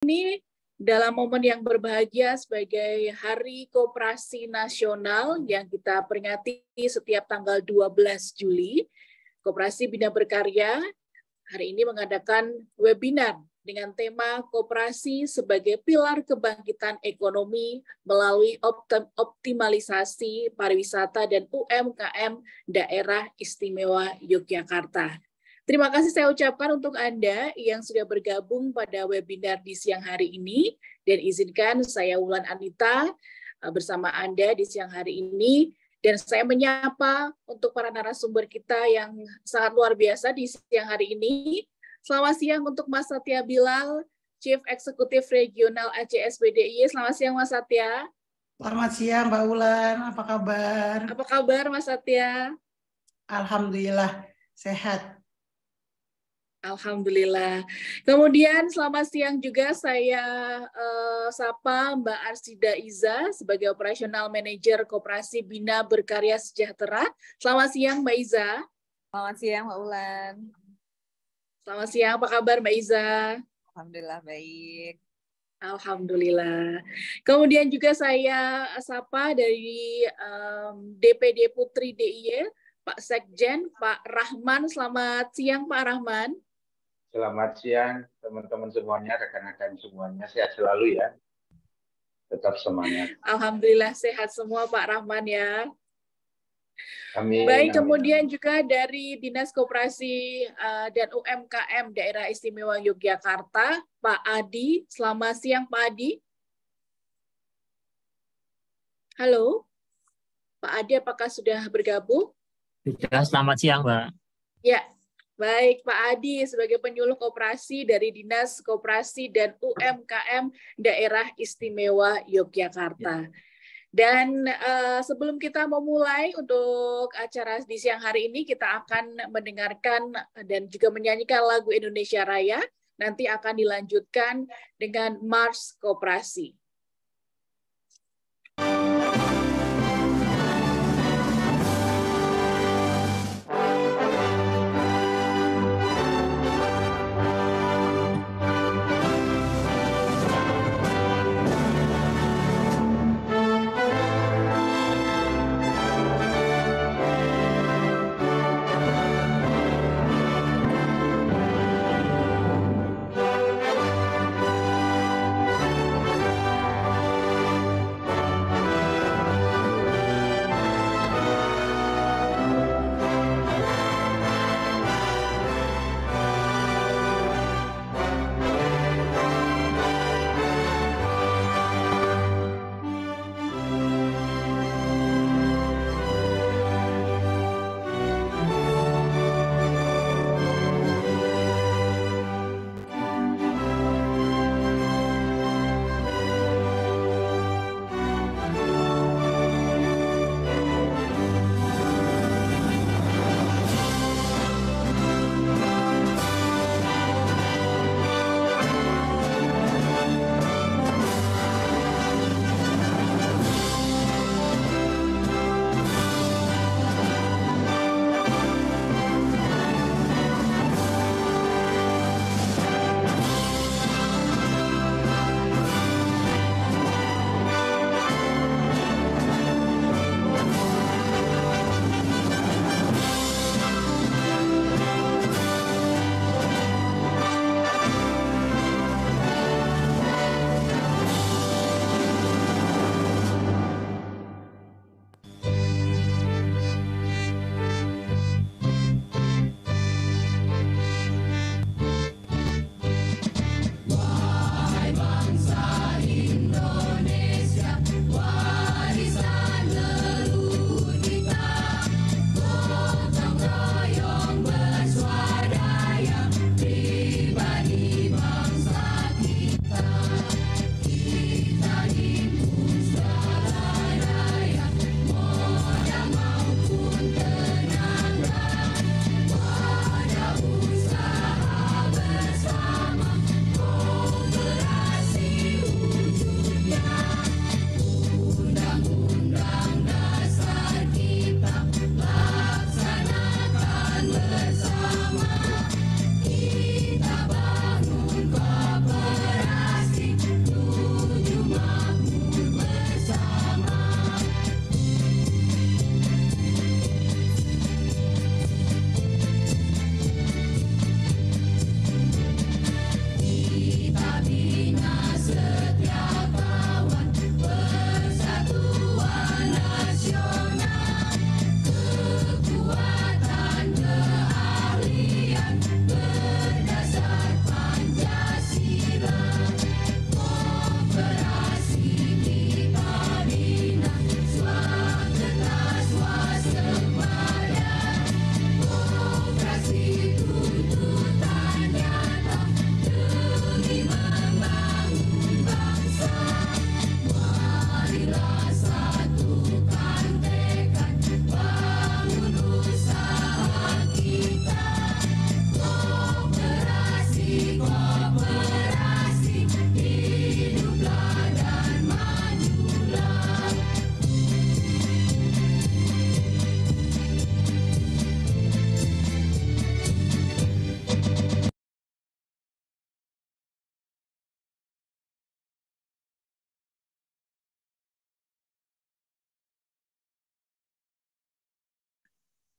Ini dalam momen yang berbahagia sebagai Hari Koperasi Nasional yang kita peringati setiap tanggal 12 Juli, Koperasi Bina Berkarya hari ini mengadakan webinar dengan tema Koperasi sebagai pilar kebangkitan ekonomi melalui optimalisasi pariwisata dan UMKM Daerah Istimewa Yogyakarta. Terima kasih saya ucapkan untuk Anda yang sudah bergabung pada webinar di siang hari ini, dan izinkan saya Wulan Anita bersama Anda di siang hari ini, dan saya menyapa untuk para narasumber kita yang sangat luar biasa di siang hari ini. Selamat siang untuk Mas Satya Bilal, Chief Executive Regional ACSBDIY. Selamat siang Mas Satya. Selamat siang Mbak Wulan, apa kabar? Apa kabar Mas Satya? Alhamdulillah, sehat. Alhamdulillah. Kemudian selamat siang juga saya sapa Mbak Arsida Iza sebagai Operational Manager Koperasi Bina Berkarya Sejahtera. Selamat siang Mbak Iza. Selamat siang Mbak Ulan. Selamat siang, apa kabar Mbak Iza? Alhamdulillah baik. Alhamdulillah. Kemudian juga saya sapa dari DPD Putri DIY, Pak Sekjen, Pak Rahman. Selamat siang Pak Rahman. Selamat siang teman-teman semuanya, rekan-rekan semuanya, sehat selalu ya. Tetap semangat. Alhamdulillah sehat semua Pak Rahman ya. Amin. Baik, amin, kemudian amin. juga dari Dinas Koperasi dan UMKM Daerah Istimewa Yogyakarta, Pak Adi. Selamat siang Pak Adi. Halo, Pak Adi apakah sudah bergabung? Sudah, selamat siang Mbak. Ya. Baik, Pak Adi sebagai penyuluh koperasi dari Dinas Koperasi dan UMKM Daerah Istimewa Yogyakarta. Dan sebelum kita memulai untuk acara di siang hari ini, kita akan mendengarkan dan juga menyanyikan lagu Indonesia Raya. Nanti akan dilanjutkan dengan Mars Koperasi.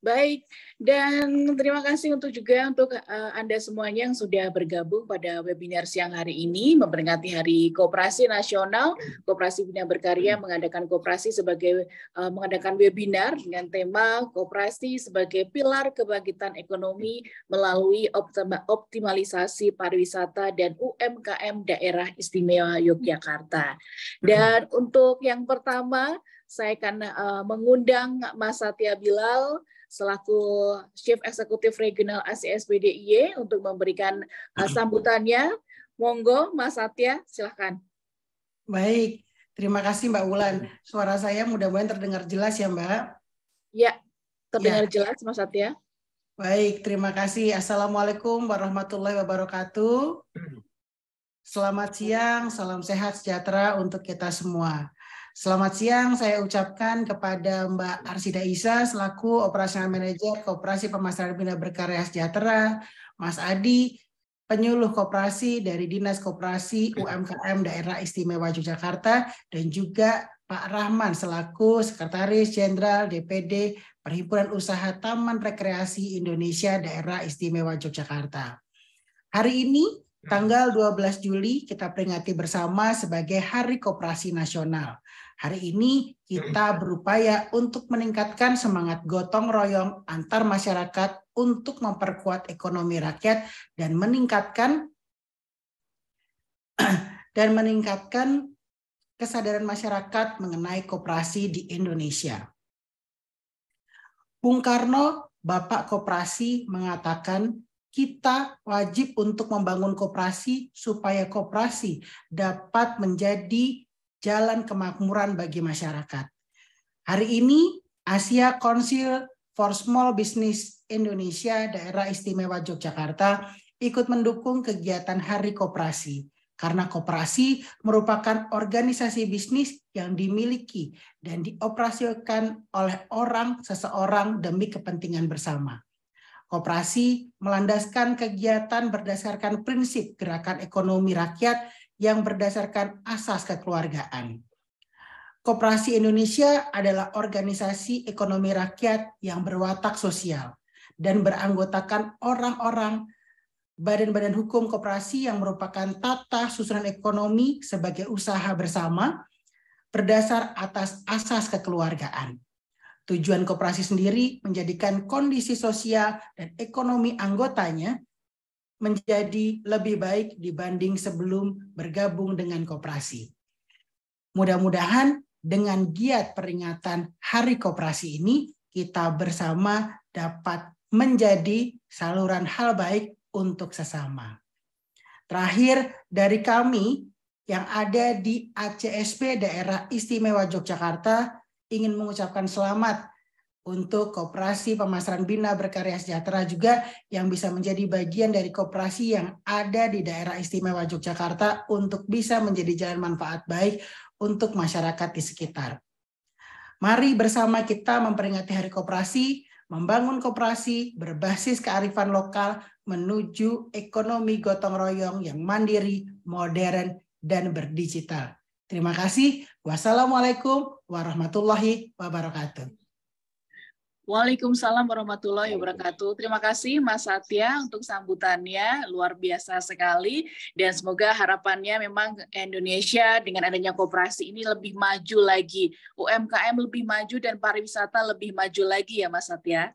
Baik, dan terima kasih untuk Anda semuanya yang sudah bergabung pada webinar siang hari ini memperingati Hari Koperasi Nasional. Koperasi Bina Berkarya mengadakan mengadakan webinar dengan tema Koperasi sebagai pilar kebangkitan ekonomi melalui optimalisasi pariwisata dan UMKM Daerah Istimewa Yogyakarta. Dan untuk yang pertama, saya akan mengundang Mas Satya Bilal selaku Chief Eksekutif Regional ACSB DIY untuk memberikan sambutannya. Monggo, Mas Satya, silakan. Baik, terima kasih Mbak Wulan. Suara saya mudah-mudahan terdengar jelas ya Mbak? Ya, terdengar jelas Mas Satya. Baik, terima kasih. Assalamualaikum warahmatullahi wabarakatuh. Selamat siang, salam sehat sejahtera untuk kita semua. Selamat siang saya ucapkan kepada Mbak Arsida Isa selaku Operasional Manajer Koperasi Pemasaran Bina Berkarya Sejahtera, Mas Adi, penyuluh koperasi dari Dinas Koperasi UMKM Daerah Istimewa Yogyakarta, dan juga Pak Rahman selaku Sekretaris Jenderal DPD Perhimpunan Usaha Taman Rekreasi Indonesia Daerah Istimewa Yogyakarta. Hari ini, tanggal 12 Juli, kita peringati bersama sebagai Hari Koperasi Nasional. Hari ini kita berupaya untuk meningkatkan semangat gotong royong antar masyarakat untuk memperkuat ekonomi rakyat dan meningkatkan kesadaran masyarakat mengenai koperasi di Indonesia. Bung Karno, Bapak Koperasi, mengatakan kita wajib untuk membangun koperasi supaya koperasi dapat menjadi jalan kemakmuran bagi masyarakat. Hari ini Asia Council for Small Business Indonesia Daerah Istimewa Yogyakarta ikut mendukung kegiatan Hari Koperasi karena koperasi merupakan organisasi bisnis yang dimiliki dan dioperasikan oleh seseorang demi kepentingan bersama. Koperasi melandaskan kegiatan berdasarkan prinsip gerakan ekonomi rakyat yang berdasarkan asas kekeluargaan. Koperasi Indonesia adalah organisasi ekonomi rakyat yang berwatak sosial dan beranggotakan orang-orang badan-badan hukum koperasi yang merupakan tata susunan ekonomi sebagai usaha bersama berdasar atas asas kekeluargaan. Tujuan koperasi sendiri menjadikan kondisi sosial dan ekonomi anggotanya menjadi lebih baik dibanding sebelum bergabung dengan koperasi. Mudah-mudahan dengan giat peringatan Hari Koperasi ini, kita bersama dapat menjadi saluran hal baik untuk sesama. Terakhir, dari kami yang ada di ACSB Daerah Istimewa Yogyakarta ingin mengucapkan selamat untuk Koperasi Pemasaran Bina Berkarya Sejahtera juga yang bisa menjadi bagian dari koperasi yang ada di Daerah Istimewa Yogyakarta untuk bisa menjadi jalan manfaat baik untuk masyarakat di sekitar. Mari bersama kita memperingati Hari Koperasi, membangun koperasi berbasis kearifan lokal menuju ekonomi gotong royong yang mandiri, modern, dan berdigital. Terima kasih. Wassalamualaikum warahmatullahi wabarakatuh. Waalaikumsalam warahmatullahi wabarakatuh. Terima kasih Mas Satya untuk sambutannya, luar biasa sekali. Dan semoga harapannya memang Indonesia dengan adanya koperasi ini lebih maju lagi. UMKM lebih maju dan pariwisata lebih maju lagi ya Mas Satya.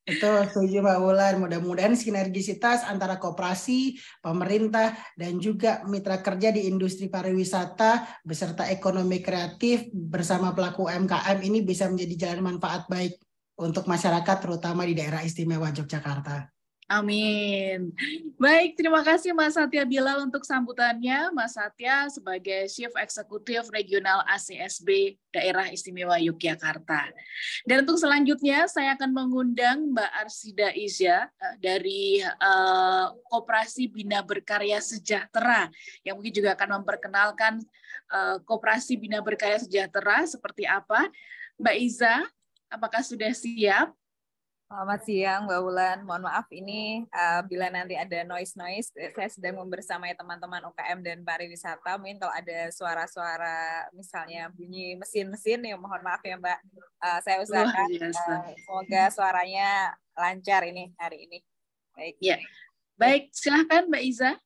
Betul, setuju Mbak Wulan. Mudah-mudahan sinergisitas antara koperasi, pemerintah, dan juga mitra kerja di industri pariwisata beserta ekonomi kreatif bersama pelaku UMKM ini bisa menjadi jalan manfaat baik untuk masyarakat terutama di daerah istimewa Yogyakarta. Amin. Baik, terima kasih Mas Satya Bilal untuk sambutannya. Mas Satya sebagai Chief Eksekutif Regional ACSB Daerah Istimewa Yogyakarta. Dan untuk selanjutnya saya akan mengundang Mbak Arsida Isa dari Koperasi Bina Berkarya Sejahtera yang mungkin juga akan memperkenalkan Koperasi Bina Berkarya Sejahtera seperti apa. Mbak Iza, apakah sudah siap? Selamat siang, Mbak Wulan. Mohon maaf ini bila nanti ada noise, saya sedang membersamai teman-teman UKM dan pariwisata. Mungkin kalau ada suara-suara misalnya bunyi mesin-mesin, ya mohon maaf ya Mbak. Saya usahakan semoga suaranya lancar ini hari ini. Baik. Ya. Baik, silahkan Mbak Iza.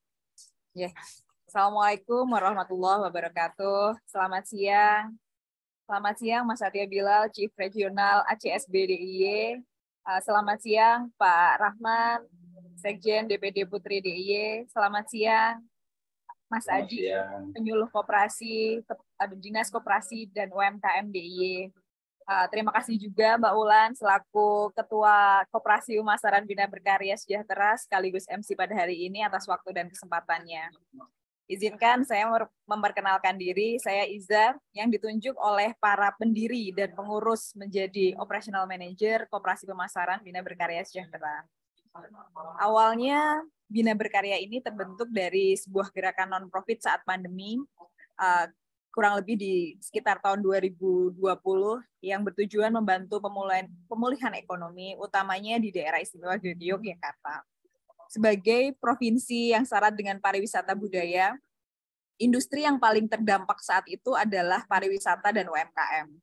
Ya. Assalamualaikum warahmatullahi wabarakatuh. Selamat siang. Selamat siang Mas Satya Bilal, Chief Regional ACSB DIY. Selamat siang Pak Rahman, Sekjen DPD Putri DIY. Selamat siang Mas Adi, penyuluh koperasi, Dinas Koperasi dan UMKM DIY. Terima kasih juga Mbak Ulan selaku Ketua Koperasi Pemasaran Bina Berkarya Sejahtera sekaligus MC pada hari ini atas waktu dan kesempatannya. Izinkan saya memperkenalkan diri, saya Iza yang ditunjuk oleh para pendiri dan pengurus menjadi Operational Manager Koperasi Pemasaran Bina Berkarya Sejahtera. Awalnya Bina Berkarya ini terbentuk dari sebuah gerakan non-profit saat pandemi, kurang lebih di sekitar tahun 2020, yang bertujuan membantu pemulihan ekonomi, utamanya di daerah istimewa Yogyakarta. Sebagai provinsi yang syarat dengan pariwisata budaya, industri yang paling terdampak saat itu adalah pariwisata dan UMKM.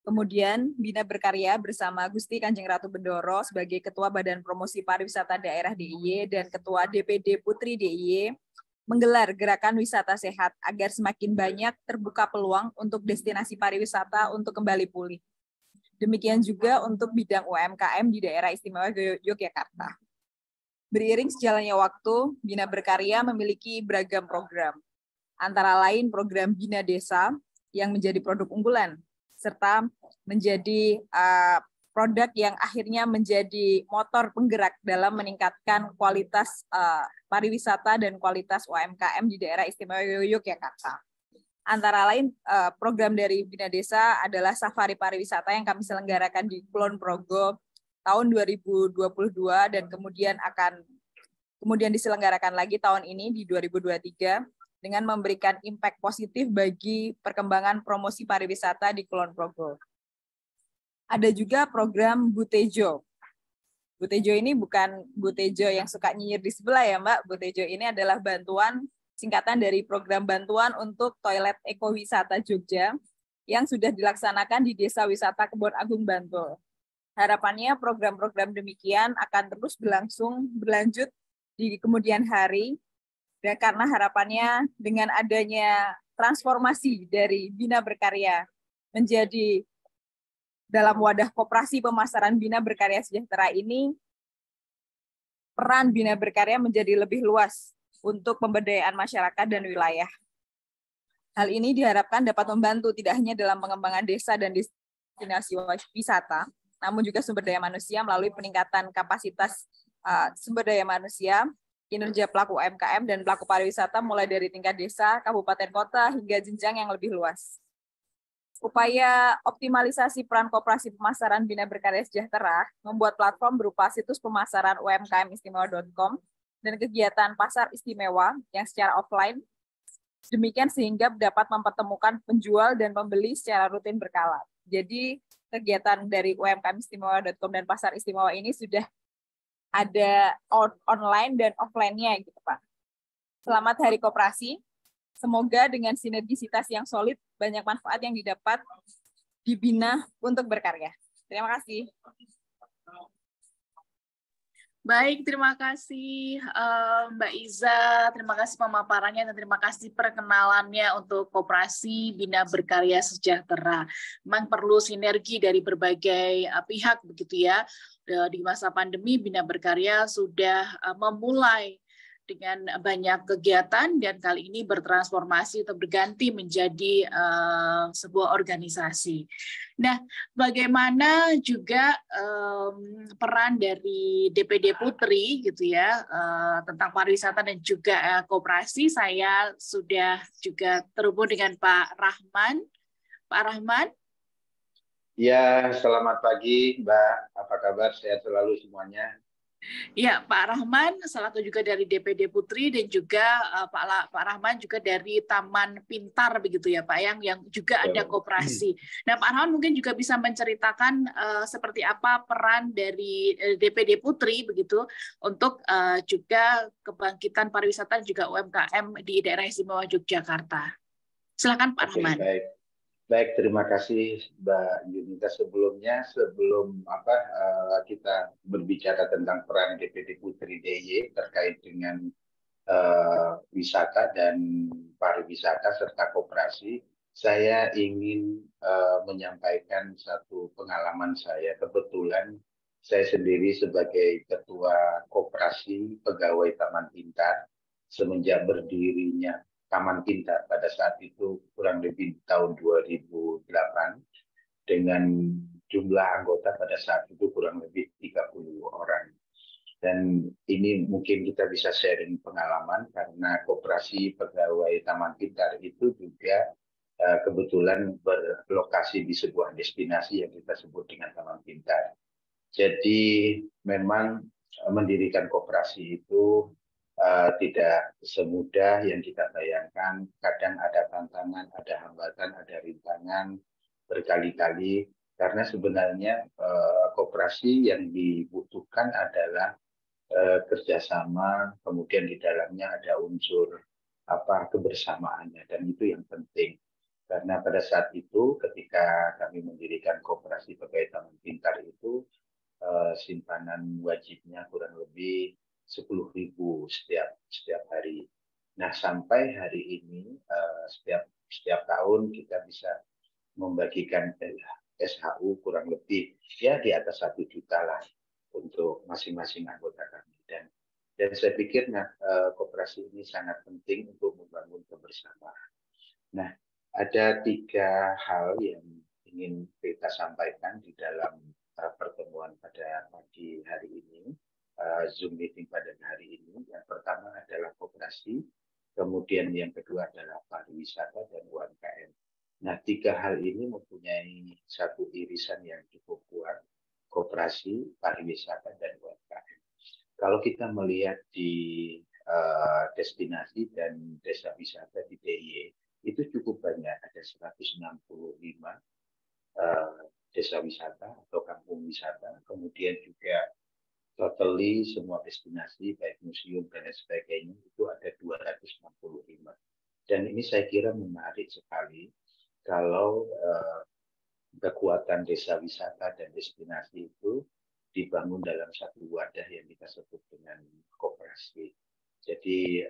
Kemudian Bina Berkarya bersama Gusti Kanjeng Ratu Bendoro sebagai Ketua Badan Promosi Pariwisata Daerah DIY dan Ketua DPD Putri DIY menggelar gerakan wisata sehat agar semakin banyak terbuka peluang untuk destinasi pariwisata untuk kembali pulih. Demikian juga untuk bidang UMKM di daerah istimewa Yogyakarta. Beriring sejalannya waktu, Bina Berkarya memiliki beragam program, antara lain program Bina Desa yang menjadi produk unggulan, serta menjadi produk yang akhirnya menjadi motor penggerak dalam meningkatkan kualitas pariwisata dan kualitas UMKM di daerah istimewa Yogyakarta. Antara lain program dari Bina Desa adalah Safari Pariwisata yang kami selenggarakan di Kulon Progo tahun 2022 dan kemudian diselenggarakan lagi tahun ini di 2023 dengan memberikan impact positif bagi perkembangan promosi pariwisata di Kulon Progo. Ada juga program Butejo. Butejo ini bukan Butejo yang suka nyinyir di sebelah ya Mbak. Butejo ini adalah bantuan singkatan dari program bantuan untuk toilet ekowisata Jogja yang sudah dilaksanakan di Desa Wisata Kebon Agung Bantul. Harapannya program-program demikian akan terus berlanjut di kemudian hari, dan karena harapannya dengan adanya transformasi dari Bina Berkarya menjadi dalam wadah koperasi pemasaran Bina Berkarya Sejahtera ini, peran Bina Berkarya menjadi lebih luas untuk pemberdayaan masyarakat dan wilayah. Hal ini diharapkan dapat membantu tidak hanya dalam pengembangan desa dan destinasi wisata, namun juga sumber daya manusia melalui peningkatan kapasitas sumber daya manusia, kinerja pelaku UMKM dan pelaku pariwisata mulai dari tingkat desa, kabupaten kota, hingga jenjang yang lebih luas. Upaya optimalisasi peran koperasi pemasaran Bina Berkarya Sejahtera membuat platform berupa situs pemasaran umkmistimewa.com dan kegiatan pasar istimewa yang secara offline, demikian sehingga dapat mempertemukan penjual dan pembeli secara rutin berkala. Jadi kegiatan dari umkmistimewa.com dan pasar istimewa ini sudah ada online dan offline-nya gitu Pak. Selamat Hari Koperasi. Semoga dengan sinergisitas yang solid banyak manfaat yang didapat di Bina untuk berkarya. Terima kasih. Baik, terima kasih Mbak Iza, terima kasih pemaparannya dan terima kasih perkenalannya untuk Koperasi Bina Berkarya Sejahtera. Memang perlu sinergi dari berbagai pihak begitu ya. Di masa pandemi Bina Berkarya sudah memulai dengan banyak kegiatan dan kali ini bertransformasi atau berganti menjadi sebuah organisasi. Nah, bagaimana juga peran dari DPD Putri gitu ya tentang pariwisata dan juga koperasi? Saya sudah juga terhubung dengan Pak Rahman. Pak Rahman. Ya, selamat pagi Mbak. Apa kabar? Sehat selalu semuanya. Ya, Pak Rahman selaku juga dari DPD Putri dan juga Pak Rahman juga dari Taman Pintar begitu ya Pak yang juga ada koperasi. Nah Pak Rahman mungkin juga bisa menceritakan seperti apa peran dari DPD Putri begitu untuk juga kebangkitan pariwisata dan juga UMKM di daerah istimewa Yogyakarta. Silakan Pak Rahman. Baik, terima kasih Mbak Yunita. Sebelum kita berbicara tentang peran DPD Putri DIY terkait dengan wisata dan pariwisata serta koperasi, saya ingin menyampaikan satu pengalaman saya. Kebetulan saya sendiri sebagai ketua koperasi pegawai Taman Pintar semenjak berdirinya Taman Pintar pada saat itu kurang lebih tahun 2008 dengan jumlah anggota pada saat itu kurang lebih 30 orang. Dan ini mungkin kita bisa sharing pengalaman karena koperasi pegawai Taman Pintar itu juga kebetulan berlokasi di sebuah destinasi yang kita sebut dengan Taman Pintar. Jadi memang mendirikan koperasi itu tidak semudah yang kita bayangkan. Kadang ada tantangan, ada hambatan, ada rintangan berkali-kali. Karena sebenarnya koperasi yang dibutuhkan adalah kerjasama, kemudian di dalamnya ada unsur kebersamaannya, dan itu yang penting. Karena pada saat itu ketika kami mendirikan koperasi pegawai Taman Pintar itu simpanan wajibnya kurang lebih 10.000 setiap hari. Nah sampai hari ini setiap tahun kita bisa membagikan SHU kurang lebih ya di atas 1 juta lah untuk masing-masing anggota kami. Dan saya pikir koperasi ini sangat penting untuk membangun kebersamaan. Nah ada 3 hal yang ingin kita sampaikan di dalam pertemuan pada pagi hari ini, Zoom meeting pada hari ini. Yang pertama adalah koperasi, kemudian yang kedua adalah pariwisata dan UMKM. Nah, 3 hal ini mempunyai satu irisan yang cukup kuat, koperasi, pariwisata, dan UMKM. Kalau kita melihat di destinasi dan desa wisata di DIY, itu cukup banyak, ada 165 desa wisata atau kampung wisata, kemudian juga totally semua destinasi baik museum dan sebagainya itu ada 265. Dan ini saya kira menarik sekali kalau kekuatan desa wisata dan destinasi itu dibangun dalam satu wadah yang kita sebut dengan koperasi. Jadi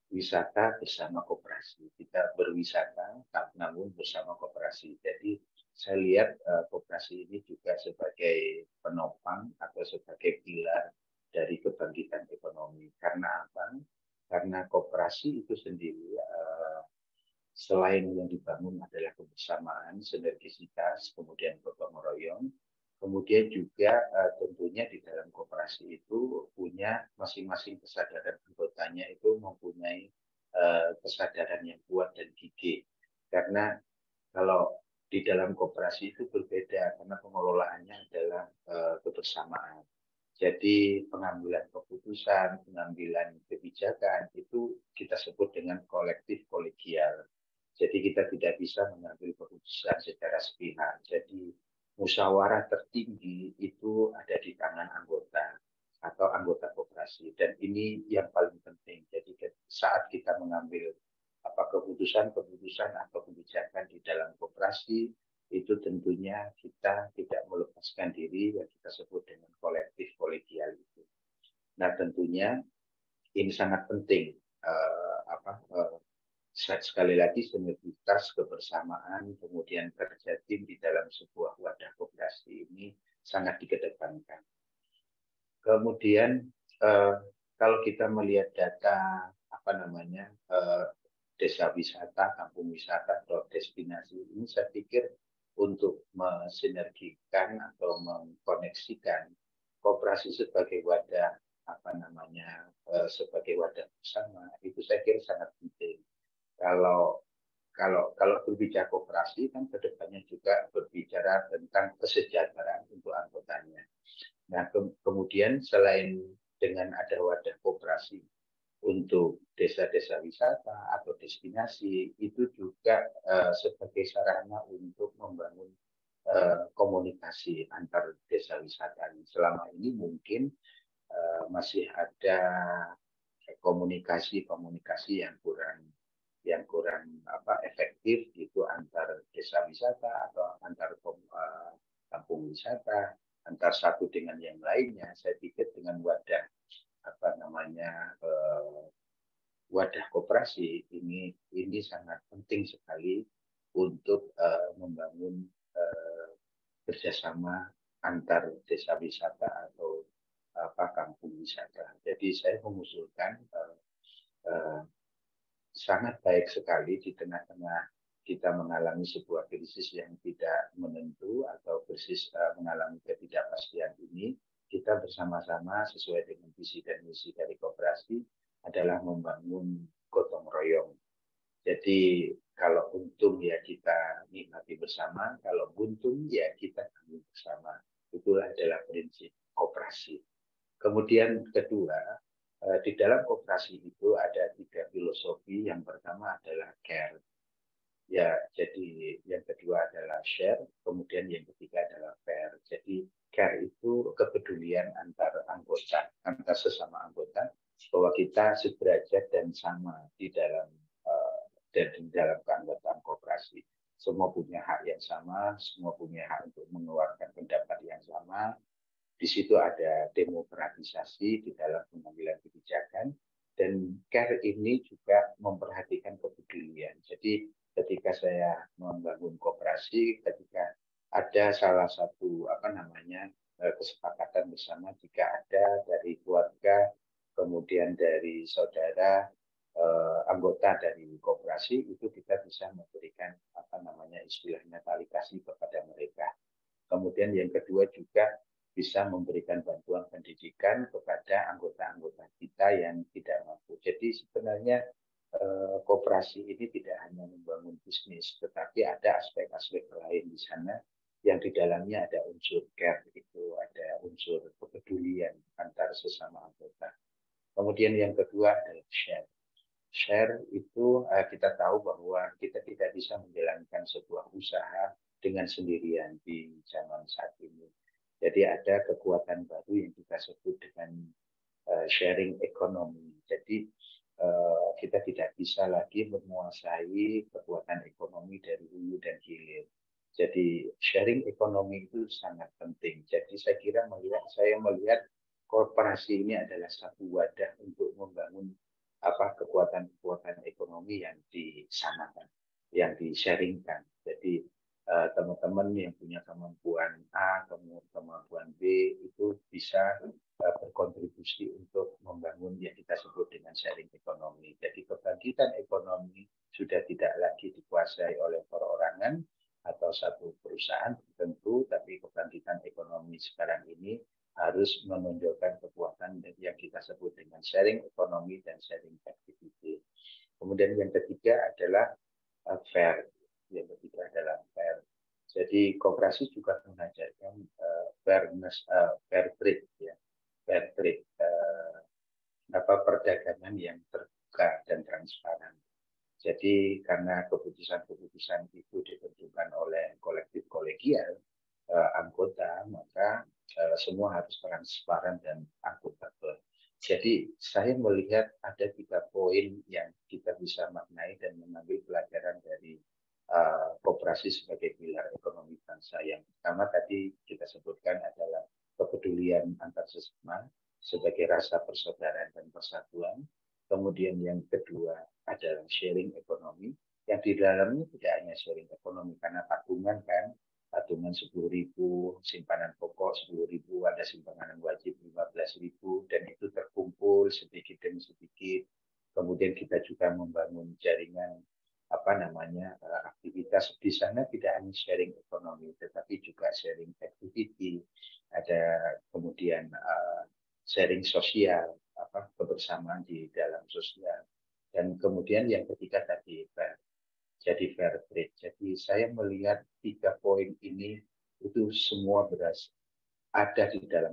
wisata bersama koperasi, kita berwisata namun bersama koperasi. Jadi saya lihat koperasi ini juga sebagai penopang atau sebagai pilar dari kebangkitan ekonomi. Karena apa? Karena koperasi itu sendiri selain yang dibangun adalah kebersamaan, sinergisitas, kemudian gotong royong, kemudian juga tentunya di dalam koperasi itu punya masing-masing kesadaran anggotanya itu mempunyai kesadaran yang kuat dan gigih. Karena kalau di dalam koperasi itu berbeda karena pengelolaannya adalah kebersamaan. Jadi pengambilan keputusan, pengambilan kebijakan itu kita sebut dengan kolektif kolegial. Jadi kita tidak bisa mengambil keputusan secara sepihak. Jadi musyawarah tertinggi itu ada di tangan anggota atau anggota koperasi. Dan ini yang paling penting. Jadi saat kita mengambil keputusan atau kebijakan di dalam koperasi, itu tentunya kita tidak melepaskan diri yang kita sebut dengan kolektif kolegial itu. Nah tentunya ini sangat penting. Sekali lagi sinergitas, kebersamaan, kemudian kerja tim di dalam sebuah wadah koperasi ini sangat dikedepankan. Kemudian kalau kita melihat data desa wisata, kampung wisata atau destinasi ini, saya pikir untuk mensinergikan atau mengkoneksikan koperasi sebagai wadah sebagai wadah bersama itu saya kira sangat penting. kalau berbicara koperasi kan kedepannya juga berbicara tentang kesejahteraan untuk anggotanya. Nah, kemudian selain dengan ada wadah koperasi untuk desa-desa wisata atau destinasi, itu juga sebagai sarana untuk membangun komunikasi antar desa wisata. Selama ini mungkin masih ada komunikasi yang kurang efektif itu antar desa wisata atau antar kampung wisata, antar satu dengan yang lainnya. Saya pikir dengan wadah wadah koperasi ini sangat penting sekali untuk membangun kerjasama antar desa wisata atau kampung wisata. Jadi saya mengusulkan sangat baik sekali di tengah-tengah kita mengalami sebuah krisis yang tidak menentu atau krisis mengalami ketidakpastian ini, kita bersama-sama sesuai dengan visi dan misi dari koperasi adalah membangun gotong royong. Jadi kalau untung ya kita nikmati bersama, kalau buntung ya kita tanggung bersama. Itulah adalah prinsip koperasi. Kemudian kedua, di dalam koperasi itu ada 3 filosofi. Yang pertama adalah care. Ya, jadi yang kedua adalah share, kemudian yang ketiga adalah fair. Jadi care itu kepedulian antar anggota, antar sesama anggota, bahwa kita sederajat dan sama di dalam keanggotaan koperasi. Semua punya hak yang sama, semua punya hak untuk mengeluarkan pendapat yang sama. Di situ ada demokratisasi di dalam pengambilan kebijakan, dan care ini juga memperhatikan kepedulian. Jadi ketika saya membangun koperasi, ketika ada salah satu kesepakatan bersama, jika ada dari keluarga, kemudian dari saudara, anggota dari koperasi, itu kita bisa memberikan istilahnya tali kasih kepada mereka. Kemudian yang kedua juga bisa memberikan bantuan pendidikan kepada anggota-anggota kita yang tidak mampu. Jadi sebenarnya koperasi ini tidak hanya membangun bisnis, tetapi ada aspek-aspek lain di sana yang di dalamnya ada unsur care, itu ada unsur kepedulian antar sesama anggota. Kemudian yang kedua adalah share. Share itu kita tahu bahwa kita tidak bisa menjalankan sebuah usaha dengan sendirian di zaman saat ini. Jadi ada kekuatan baru yang kita sebut dengan sharing economy. Jadi kita tidak bisa lagi menguasai kekuatan ekonomi dari hulu dan hilir. Jadi sharing ekonomi itu sangat penting. Jadi saya melihat korporasi ini adalah satu wadah untuk membangun kekuatan-kekuatan ekonomi yang disamakan, yang di-sharingkan. Jadi teman-teman yang punya kemampuan A, kemampuan B itu bisa berkontribusi untuk membangun yang kita sebut dengan sharing ekonomi. Jadi kebangkitan ekonomi sudah tidak lagi dikuasai oleh perorangan atau satu perusahaan tertentu, tapi kebangkitan ekonomi sekarang ini harus menunjukkan kekuatan yang kita sebut dengan sharing ekonomi dan sharing activity. Kemudian yang ketiga adalah fair. Yang ketiga adalah fair. Jadi koperasi juga mengajarkan fairness, fair trade, ya, fair trade, perdagangan yang terbuka dan transparan. Jadi karena keputusan-keputusan itu ditentukan oleh kolektif kolegial anggota, maka semua harus transparan dan akuntabel. Jadi saya melihat ada 3 poin yang kita bisa maknai dan mengambil pelajaran dari koperasi sebagai pilar ekonomi bangsa. Yang pertama tadi kita sebutkan adalah kepedulian antar sesama sebagai rasa persaudaraan dan persatuan. Kemudian yang kedua adalah sharing ekonomi, yang di dalamnya tidak hanya sharing ekonomi, karena tabungan 10.000, simpanan pokok 10.000, ada simpanan wajib 15.000, dan itu terkumpul sedikit demi sedikit. Kemudian kita juga membangun jaringan aktivitas di sana, tidak hanya sharing ekonomi, tetapi juga sharing activity, ada kemudian sharing sosial, kebersamaan di dalam sosial. Dan kemudian yang ketiga tadi, jadi fair trade. Jadi saya melihat 3 poin ini itu semua ada di dalam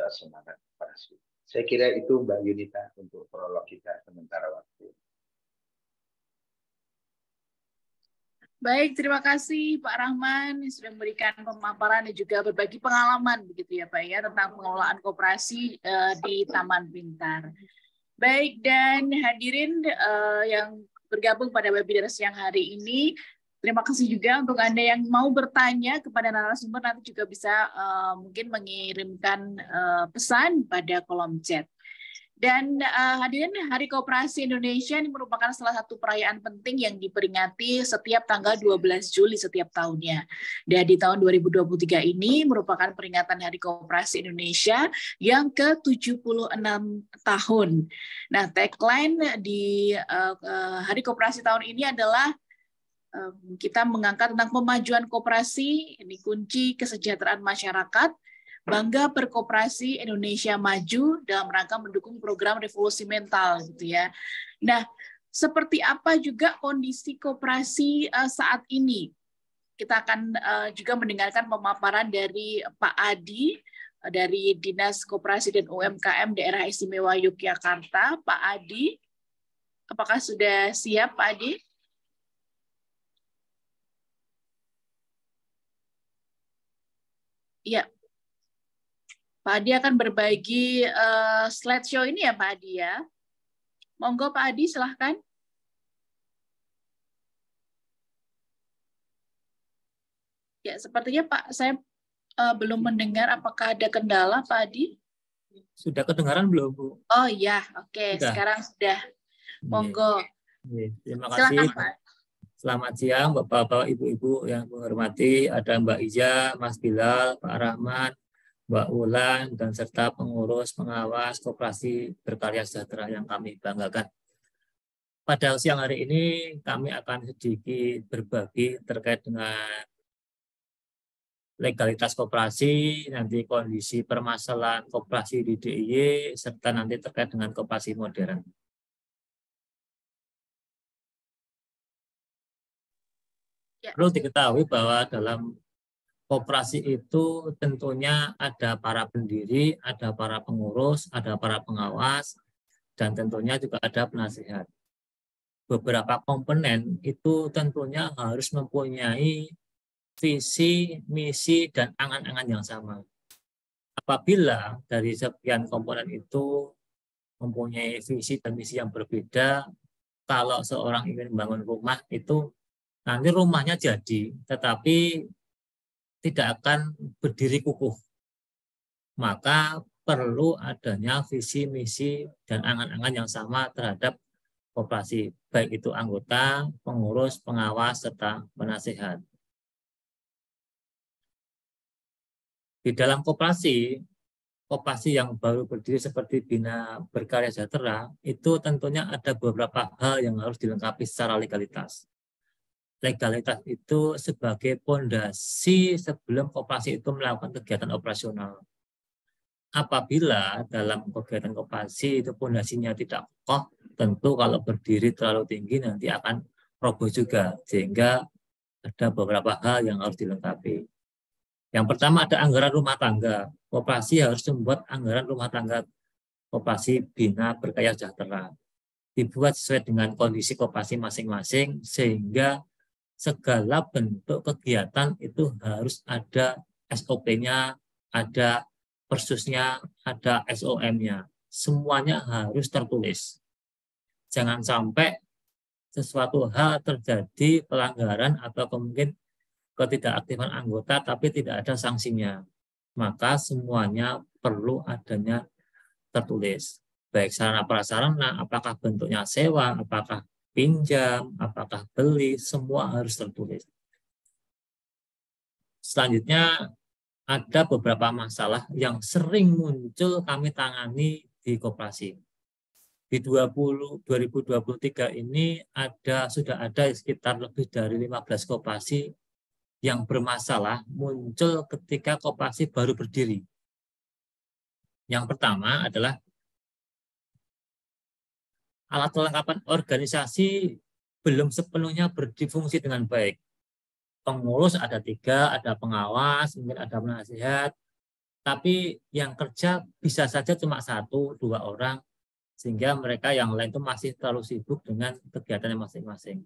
semangat koperasi. Saya kira itu Mbak Yunita untuk prolog kita sementara waktu. Baik, terima kasih Pak Rahman yang sudah memberikan pemaparan dan juga berbagi pengalaman begitu ya Pak ya tentang pengelolaan koperasi di Taman Pintar. Baik, dan hadirin yang bergabung pada webinar siang hari ini, terima kasih juga untuk Anda yang mau bertanya kepada narasumber, nanti juga bisa mungkin mengirimkan pesan pada kolom chat. Dan hadirin, Hari Koperasi Indonesia ini merupakan salah satu perayaan penting yang diperingati setiap tanggal 12 Juli setiap tahunnya. Dan di tahun 2023 ini merupakan peringatan Hari Koperasi Indonesia yang ke-76 tahun. Nah, tagline di Hari Koperasi tahun ini adalah kita mengangkat tentang pemajuan koperasi, ini kunci kesejahteraan masyarakat, bangga berkoperasi Indonesia maju dalam rangka mendukung program revolusi mental gitu ya. Nah, seperti apa juga kondisi koperasi saat ini? Kita akan juga mendengarkan pemaparan dari Pak Adi dari Dinas Koperasi dan UMKM Daerah Istimewa Yogyakarta. Pak Adi, apakah sudah siap Pak Adi? Iya. Pak Adi akan berbagi slideshow ini ya Pak Adi ya. Monggo Pak Adi silahkan. Ya sepertinya Pak saya belum mendengar, apakah ada kendala Pak Adi? Sudah kedengaran belum Bu? Oh iya, oke. Sekarang sudah. Monggo. Terima kasih. Silakan Pak. Selamat siang Bapak-Bapak, Ibu-Ibu yang menghormati. Ada Mbak Iza, Mas Bilal, Pak Rahman, Mbak Wulan, dan serta pengurus pengawas Koperasi Berkarya Sejahtera yang kami banggakan. Pada siang hari ini kami akan sedikit berbagi terkait dengan legalitas koperasi, nanti kondisi permasalahan koperasi di DIY, serta nanti terkait dengan koperasi modern. Perlu diketahui bahwa dalam koperasi itu tentunya ada para pendiri, ada para pengurus, ada para pengawas, dan tentunya juga ada penasihat. Beberapa komponen itu tentunya harus mempunyai visi, misi, dan angan-angan yang sama. Apabila dari sekian komponen itu mempunyai visi dan misi yang berbeda, kalau seorang ingin membangun rumah itu nanti rumahnya jadi, tetapi tidak akan berdiri kukuh. Maka perlu adanya visi, misi, dan angan-angan yang sama terhadap koperasi, baik itu anggota, pengurus, pengawas, serta penasihat. Di dalam koperasi yang baru berdiri seperti Bina Berkarya Sejahtera, itu tentunya ada beberapa hal yang harus dilengkapi secara legalitas. Legalitas itu sebagai pondasi sebelum koperasi itu melakukan kegiatan operasional. Apabila dalam kegiatan koperasi itu pondasinya tidak kokoh, tentu kalau berdiri terlalu tinggi nanti akan roboh juga, sehingga ada beberapa hal yang harus dilengkapi. Yang pertama ada anggaran rumah tangga. Koperasi harus membuat anggaran rumah tangga koperasi Bina Berkarya Sejahtera. Dibuat sesuai dengan kondisi koperasi masing-masing, sehingga segala bentuk kegiatan itu harus ada SOP-nya, ada persusnya, ada SOM-nya. Semuanya harus tertulis. Jangan sampai sesuatu hal terjadi pelanggaran atau mungkin ketidakaktifan anggota tapi tidak ada sanksinya. Maka semuanya perlu adanya tertulis. Baik sarana prasarana, apakah bentuknya sewa, apakah pinjam, apakah beli, semua harus tertulis. Selanjutnya, ada beberapa masalah yang sering muncul kami tangani di koperasi. Di 2023 ini sudah ada sekitar lebih dari 15 koperasi yang bermasalah muncul ketika koperasi baru berdiri. Yang pertama adalah alat kelengkapan organisasi belum sepenuhnya berfungsi dengan baik. Pengurus ada 3, ada pengawas, mungkin ada penasihat, tapi yang kerja bisa saja cuma 1-2 orang, sehingga mereka yang lain itu masih terlalu sibuk dengan kegiatannya masing-masing.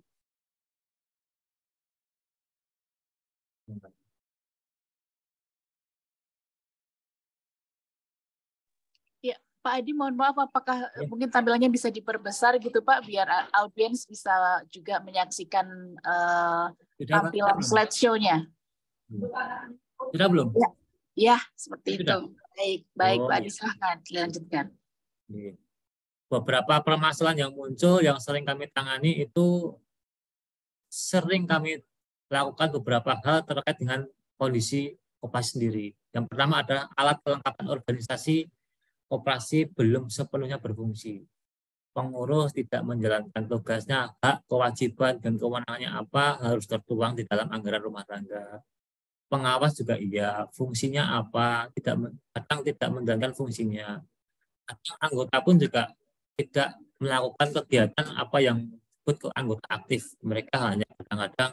Ya, Pak Adi, mohon maaf, apakah mungkin tampilannya bisa diperbesar gitu Pak, biar audiens bisa juga menyaksikan tampilan slideshow-nya. Sudah belum? Ya, ya seperti Sudah? itu. Baik Oh, Pak Adi, silahkan dilanjutkan. Beberapa permasalahan yang muncul yang sering kami tangani itu sering kami lakukan beberapa hal terkait dengan kondisi koperasi sendiri. Yang pertama adalah alat kelengkapan organisasi koperasi belum sepenuhnya berfungsi. Pengurus tidak menjalankan tugasnya, hak, kewajiban, dan kewenangannya apa harus tertuang di dalam anggaran rumah tangga. Pengawas juga iya, fungsinya apa, kadang tidak menjalankan fungsinya. Anggota pun juga tidak melakukan kegiatan apa yang disebut anggota aktif. Mereka hanya kadang-kadang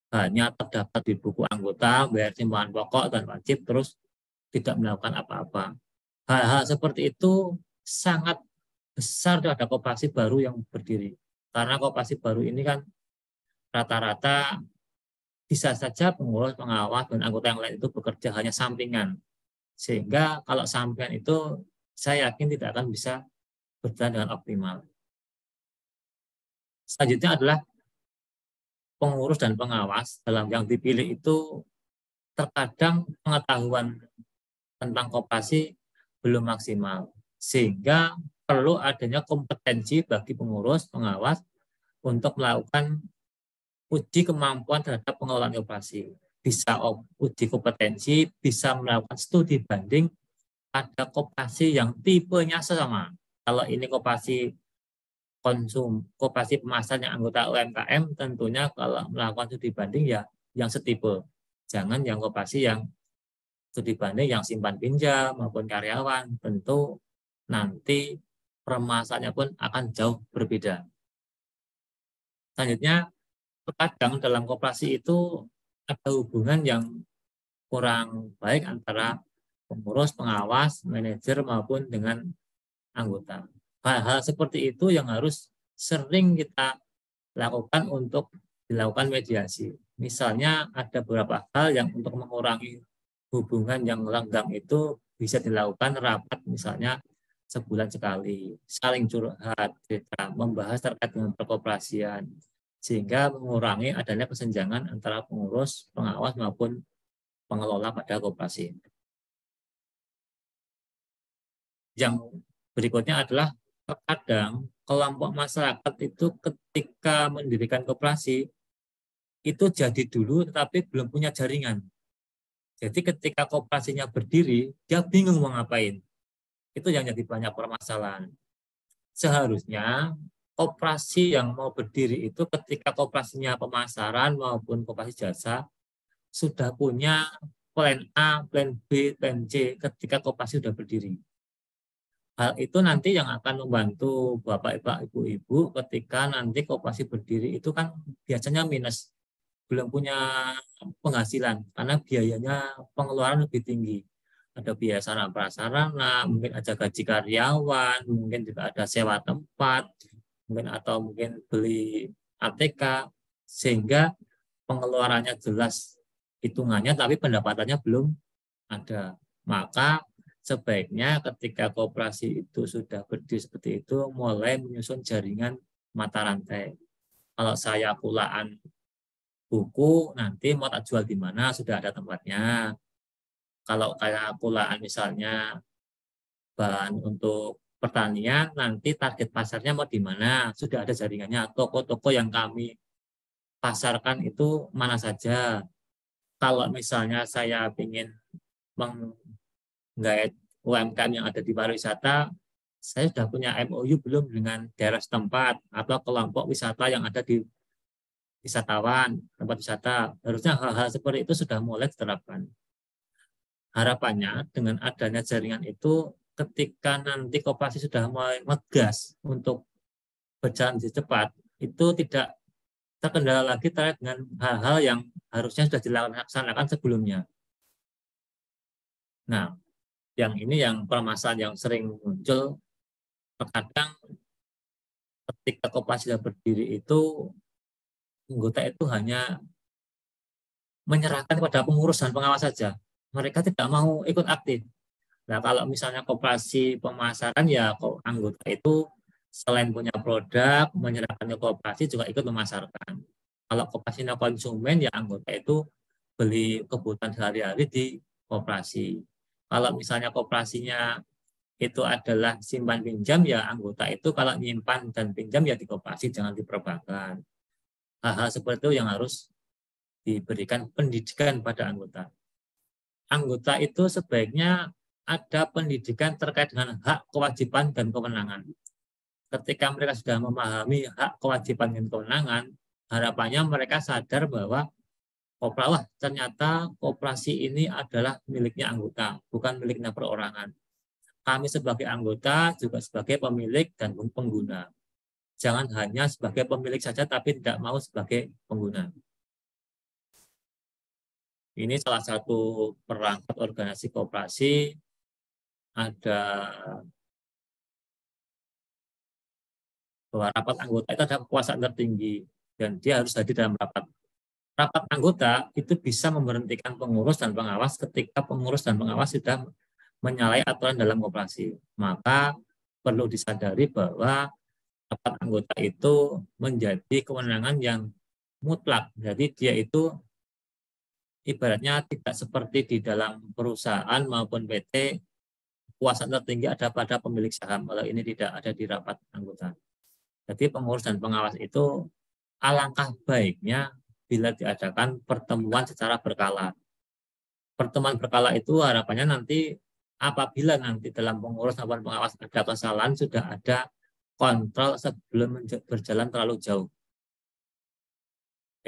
hanya terdapat di buku anggota, bayar simpanan pokok dan wajib, terus tidak melakukan apa-apa. Hal-hal seperti itu sangat besar ada koperasi baru yang berdiri. Karena koperasi baru ini kan rata-rata bisa saja pengurus, pengawas, dan anggota yang lain itu bekerja hanya sampingan. Sehingga kalau sampingan itu saya yakin tidak akan bisa berjalan dengan optimal. Selanjutnya adalah pengurus dan pengawas dalam yang dipilih itu terkadang pengetahuan tentang koperasi belum maksimal. Sehingga perlu adanya kompetensi bagi pengurus, pengawas untuk melakukan uji kemampuan terhadap pengelolaan koperasi. Bisa uji kompetensi, bisa melakukan studi banding pada koperasi yang tipenya sama. Kalau ini koperasi koperasi pemasaran yang anggota UMKM, tentunya kalau melakukan studi banding ya yang setipe. Jangan yang koperasi yang studi banding yang simpan pinjam maupun karyawan, tentu nanti permasalahannya pun akan jauh berbeda. Selanjutnya, terkadang dalam koperasi itu ada hubungan yang kurang baik antara pengurus, pengawas, manajer maupun dengan anggota. Hal-hal seperti itu yang harus sering kita lakukan untuk dilakukan mediasi. Misalnya ada beberapa hal yang untuk mengurangi hubungan yang renggang itu bisa dilakukan rapat misalnya sebulan sekali, saling curhat, cerita, membahas terkait dengan perkoperasian, sehingga mengurangi adanya kesenjangan antara pengurus, pengawas maupun pengelola pada koperasi. Yang berikutnya adalah terkadang kelompok masyarakat itu ketika mendirikan koperasi itu jadi dulu tetapi belum punya jaringan. Jadi ketika koperasinya berdiri, dia bingung mau ngapain. Itu yang jadi banyak permasalahan. Seharusnya koperasi yang mau berdiri itu ketika koperasinya pemasaran maupun koperasi jasa sudah punya plan A, plan B, plan C ketika koperasi sudah berdiri. Hal itu nanti yang akan membantu Bapak, Ibu ketika nanti koperasi berdiri itu kan biasanya minus, belum punya penghasilan karena biayanya pengeluaran lebih tinggi. Ada biaya sarana prasarana, mungkin ada gaji karyawan, mungkin juga ada sewa tempat, mungkin atau mungkin beli ATK, sehingga pengeluarannya jelas hitungannya tapi pendapatannya belum ada. Maka sebaiknya ketika koperasi itu sudah berdiri seperti itu, mulai menyusun jaringan mata rantai. Kalau saya pulaan buku, nanti mau tak jual di mana, sudah ada tempatnya. Kalau kayak pulaan misalnya bahan untuk pertanian, nanti target pasarnya mau di mana, sudah ada jaringannya. Toko-toko yang kami pasarkan itu mana saja. Kalau misalnya saya ingin menggait UMKM yang ada di pariwisata, saya sudah punya MOU belum dengan daerah setempat atau kelompok wisata yang ada di wisatawan, tempat wisata. Harusnya hal-hal seperti itu sudah mulai diterapkan. Harapannya dengan adanya jaringan itu, ketika nanti koperasi sudah mulai ngegas untuk berjalan cepat, itu tidak terkendala lagi terkait dengan hal-hal yang harusnya sudah dilaksanakan sebelumnya. Nah, yang ini yang permasalahan yang sering muncul, terkadang ketika koperasi sudah berdiri itu, anggota itu hanya menyerahkan kepada pengurus dan pengawas saja. Mereka tidak mau ikut aktif. Nah, kalau misalnya koperasi pemasaran, ya anggota itu selain punya produk, menyerahkan ke koperasi juga ikut memasarkan. Kalau koperasinya konsumen, ya anggota itu beli kebutuhan sehari-hari di koperasi. Kalau misalnya koperasinya itu adalah simpan pinjam, ya anggota itu kalau nyimpan dan pinjam ya di koperasi, jangan di perbankan. Hal-hal seperti itu yang harus diberikan pendidikan pada anggota. Anggota itu sebaiknya ada pendidikan terkait dengan hak, kewajiban, dan kewenangan. Ketika mereka sudah memahami hak, kewajiban, dan kewenangan, harapannya mereka sadar bahwa ternyata koperasi ini adalah miliknya anggota, bukan miliknya perorangan. Kami sebagai anggota juga sebagai pemilik dan pengguna. Jangan hanya sebagai pemilik saja, tapi tidak mau sebagai pengguna. Ini salah satu perangkat organisasi koperasi. Ada bahwa rapat anggota itu ada kekuasaan tertinggi dan dia harus hadir dalam rapat. Rapat anggota itu bisa memberhentikan pengurus dan pengawas ketika pengurus dan pengawas sudah menyalahi aturan dalam koperasi. Maka perlu disadari bahwa rapat anggota itu menjadi kewenangan yang mutlak. Jadi dia itu ibaratnya tidak seperti di dalam perusahaan maupun PT, kekuasaan tertinggi ada pada pemilik saham. Kalau ini tidak ada di rapat anggota. Jadi pengurus dan pengawas itu alangkah baiknya bila diadakan pertemuan secara berkala. Pertemuan berkala itu harapannya nanti apabila nanti dalam pengurus maupun pengawas ada kesalahan, sudah ada kontrol sebelum berjalan terlalu jauh.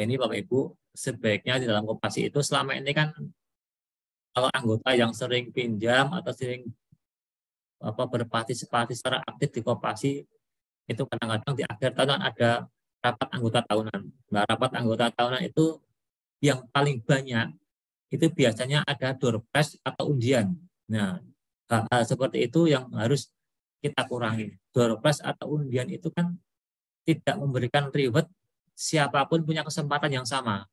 Ini Bapak Ibu, sebaiknya di dalam koperasi itu selama ini kan kalau anggota yang sering pinjam atau sering berpartisipasi secara aktif di koperasi, itu kadang-kadang di akhir tahun ada rapat anggota tahunan. Nah, rapat anggota tahunan itu yang paling banyak itu biasanya ada door prize atau undian. Nah, hal-hal seperti itu yang harus kita kurangi. Door prize atau undian itu kan tidak memberikan reward, siapapun punya kesempatan yang sama.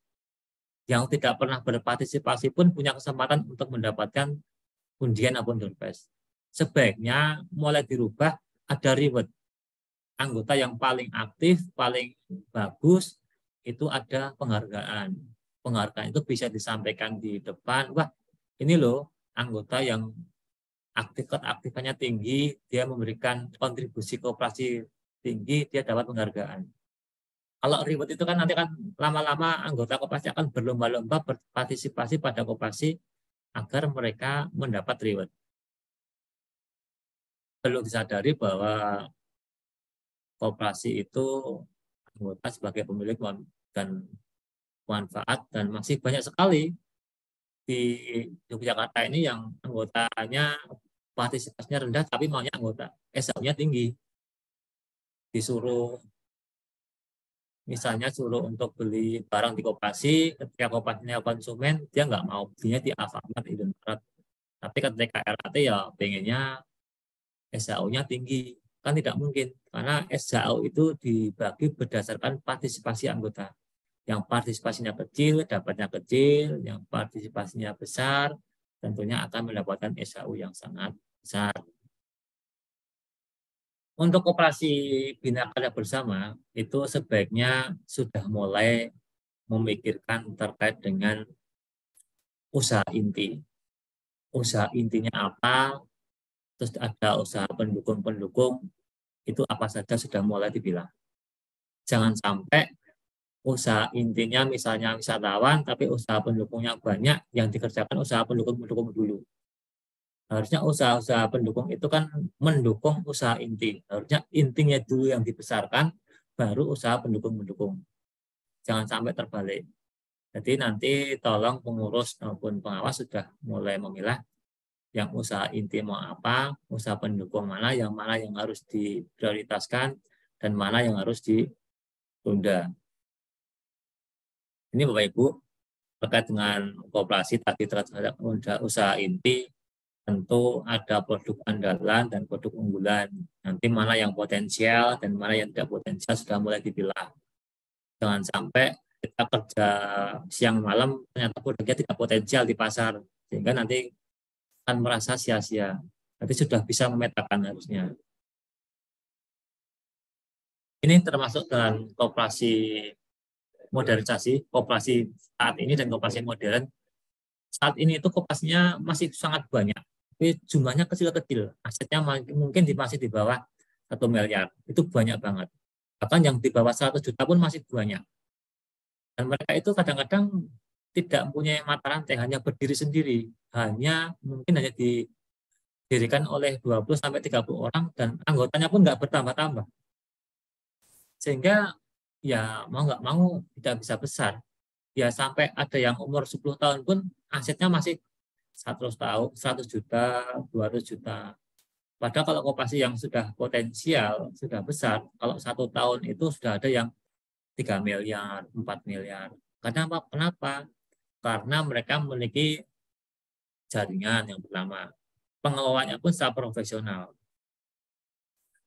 Yang tidak pernah berpartisipasi pun punya kesempatan untuk mendapatkan undian maupun door prize. Sebaiknya mulai dirubah, ada reward. Anggota yang paling aktif, paling bagus, itu ada penghargaan. Penghargaan itu bisa disampaikan di depan, wah ini loh anggota yang aktifannya tinggi, dia memberikan kontribusi koperasi tinggi, dia dapat penghargaan. Kalau reward itu kan nanti kan lama-lama anggota koperasi akan berlomba-lomba berpartisipasi pada koperasi agar mereka mendapat reward. Perlu disadari bahwa koperasi itu anggota sebagai pemilik dan manfaat, dan masih banyak sekali di Yogyakarta ini yang anggotanya partisipasinya rendah tapi maunya anggota, SAU-nya tinggi. Disuruh misalnya suruh untuk beli barang di koperasi, ketika koperasinya konsumen dia nggak mau, belinya di Alfamart, Indomaret. Tapi ketika RAT ya pengennya SAU-nya tinggi. Kan tidak mungkin, karena SAU itu dibagi berdasarkan partisipasi anggota. Yang partisipasinya kecil, dapatnya kecil, yang partisipasinya besar, tentunya akan mendapatkan SAU yang sangat besar. Untuk koperasi Bina Karya Bersama, itu sebaiknya sudah mulai memikirkan terkait dengan usaha inti. Usaha intinya apa, terus ada usaha pendukung-pendukung, itu apa saja sudah mulai dibilang. Jangan sampai usaha intinya misalnya wisatawan, tapi usaha pendukungnya banyak, yang dikerjakan usaha pendukung-pendukung dulu. Harusnya usaha-usaha pendukung itu kan mendukung usaha inti. Harusnya intinya dulu yang dibesarkan, baru usaha pendukung-pendukung. Jangan sampai terbalik. Jadi nanti tolong pengurus maupun pengawas sudah mulai memilah yang usaha inti mau apa, usaha pendukung mana yang harus diprioritaskan, dan mana yang harus ditunda. Ini Bapak Ibu, terkait dengan koperasi tadi terhadap usaha inti, tentu ada produk andalan dan produk unggulan. Nanti mana yang potensial dan mana yang tidak potensial sudah mulai dipilah. Jangan sampai kita kerja siang malam ternyata produknya tidak potensial di pasar, sehingga nanti akan merasa sia-sia. Nanti sudah bisa memetakan harusnya. Ini termasuk dengan koperasi modernisasi, koperasi saat ini dan koperasi modern. Saat ini itu koperasinya masih sangat banyak, tapi jumlahnya kecil-kecil. Asetnya mungkin masih di bawah 1 miliar. Itu banyak banget. Bahkan yang di bawah 100 juta pun masih banyak. Dan mereka itu kadang-kadang tidak mempunyai mata rantai, hanya berdiri sendiri. Mungkin hanya didirikan oleh 20-30 orang dan anggotanya pun nggak bertambah-tambah. Sehingga ya mau nggak mau tidak bisa besar. Ya sampai ada yang umur 10 tahun pun asetnya masih 100 juta, 200 juta. Padahal kalau koperasi yang sudah potensial, sudah besar, kalau 1 tahun itu sudah ada yang 3 miliar, 4 miliar. Kenapa? Karena mereka memiliki jaringan yang pertama. Pengelolanya pun secara profesional.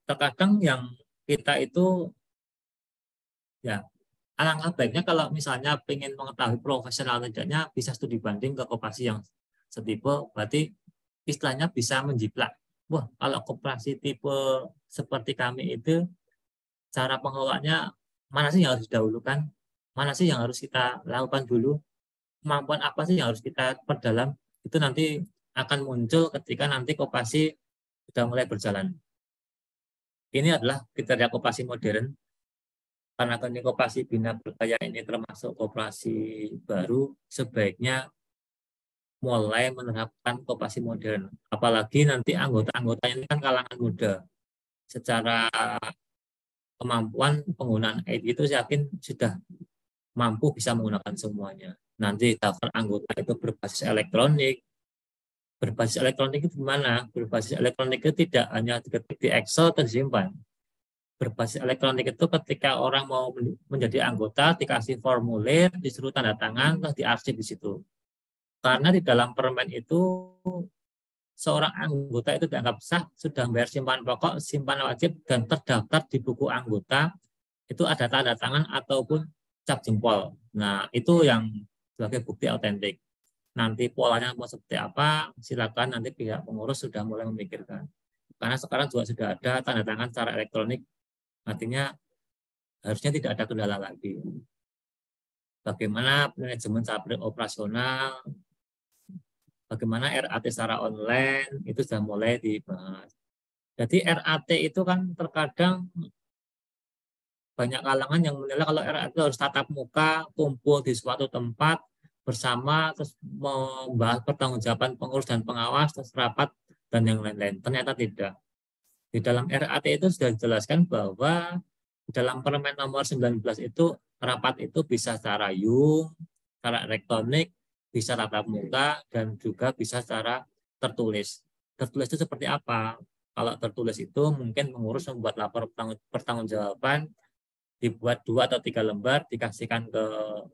Terkadang yang kita itu ya alangkah baiknya kalau misalnya ingin mengetahui profesional tidaknya bisa studi banding ke koperasi yang setipe, berarti istilahnya bisa menjiplak. Wah, kalau koperasi tipe seperti kami itu cara pengelolaannya mana sih yang harus didahulukan, mana sih yang harus kita lakukan dulu, kemampuan apa sih yang harus kita perdalam, itu nanti akan muncul ketika nanti koperasi sudah mulai berjalan. Ini adalah kriteria koperasi modern. Karena koperasi Bina Berkarya ini termasuk koperasi baru, sebaiknya mulai menerapkan koperasi modern. Apalagi nanti anggota-anggotanya ini kan kalangan muda. Secara kemampuan penggunaan IT itu saya yakin sudah mampu bisa menggunakan semuanya. Nanti daftar anggota itu berbasis elektronik. Berbasis elektronik itu gimana? Berbasis elektronik itu tidak hanya diketik di Excel dan disimpan. Berbasis elektronik itu ketika orang mau menjadi anggota dikasih formulir, disuruh tanda tangan, terus diarsip di situ. Karena di dalam permen itu seorang anggota itu dianggap sah sudah membayar simpanan pokok, simpanan wajib dan terdaftar di buku anggota, itu ada tanda tangan ataupun cap jempol. Nah, itu yang sebagai bukti autentik. Nanti polanya mau seperti apa, silakan nanti pihak pengurus sudah mulai memikirkan. Karena sekarang juga sudah ada tanda tangan secara elektronik. Artinya harusnya tidak ada kendala lagi. Bagaimana manajemen secara operasional, bagaimana RAT secara online, itu sudah mulai dibahas. Jadi RAT itu kan terkadang banyak kalangan yang menilai kalau RAT itu harus tatap muka, kumpul di suatu tempat bersama, terus membahas pertanggungjawaban pengurus dan pengawas, terus rapat, dan yang lain-lain. Ternyata tidak. Di dalam RAT itu sudah dijelaskan bahwa dalam Permen nomor 19 itu rapat itu bisa secara Zoom, secara elektronik, bisa tatap muka, dan juga bisa secara tertulis. Tertulis itu seperti apa? Kalau tertulis itu mungkin pengurus membuat lapor pertanggungjawaban, dibuat 2 atau 3 lembar, dikasihkan ke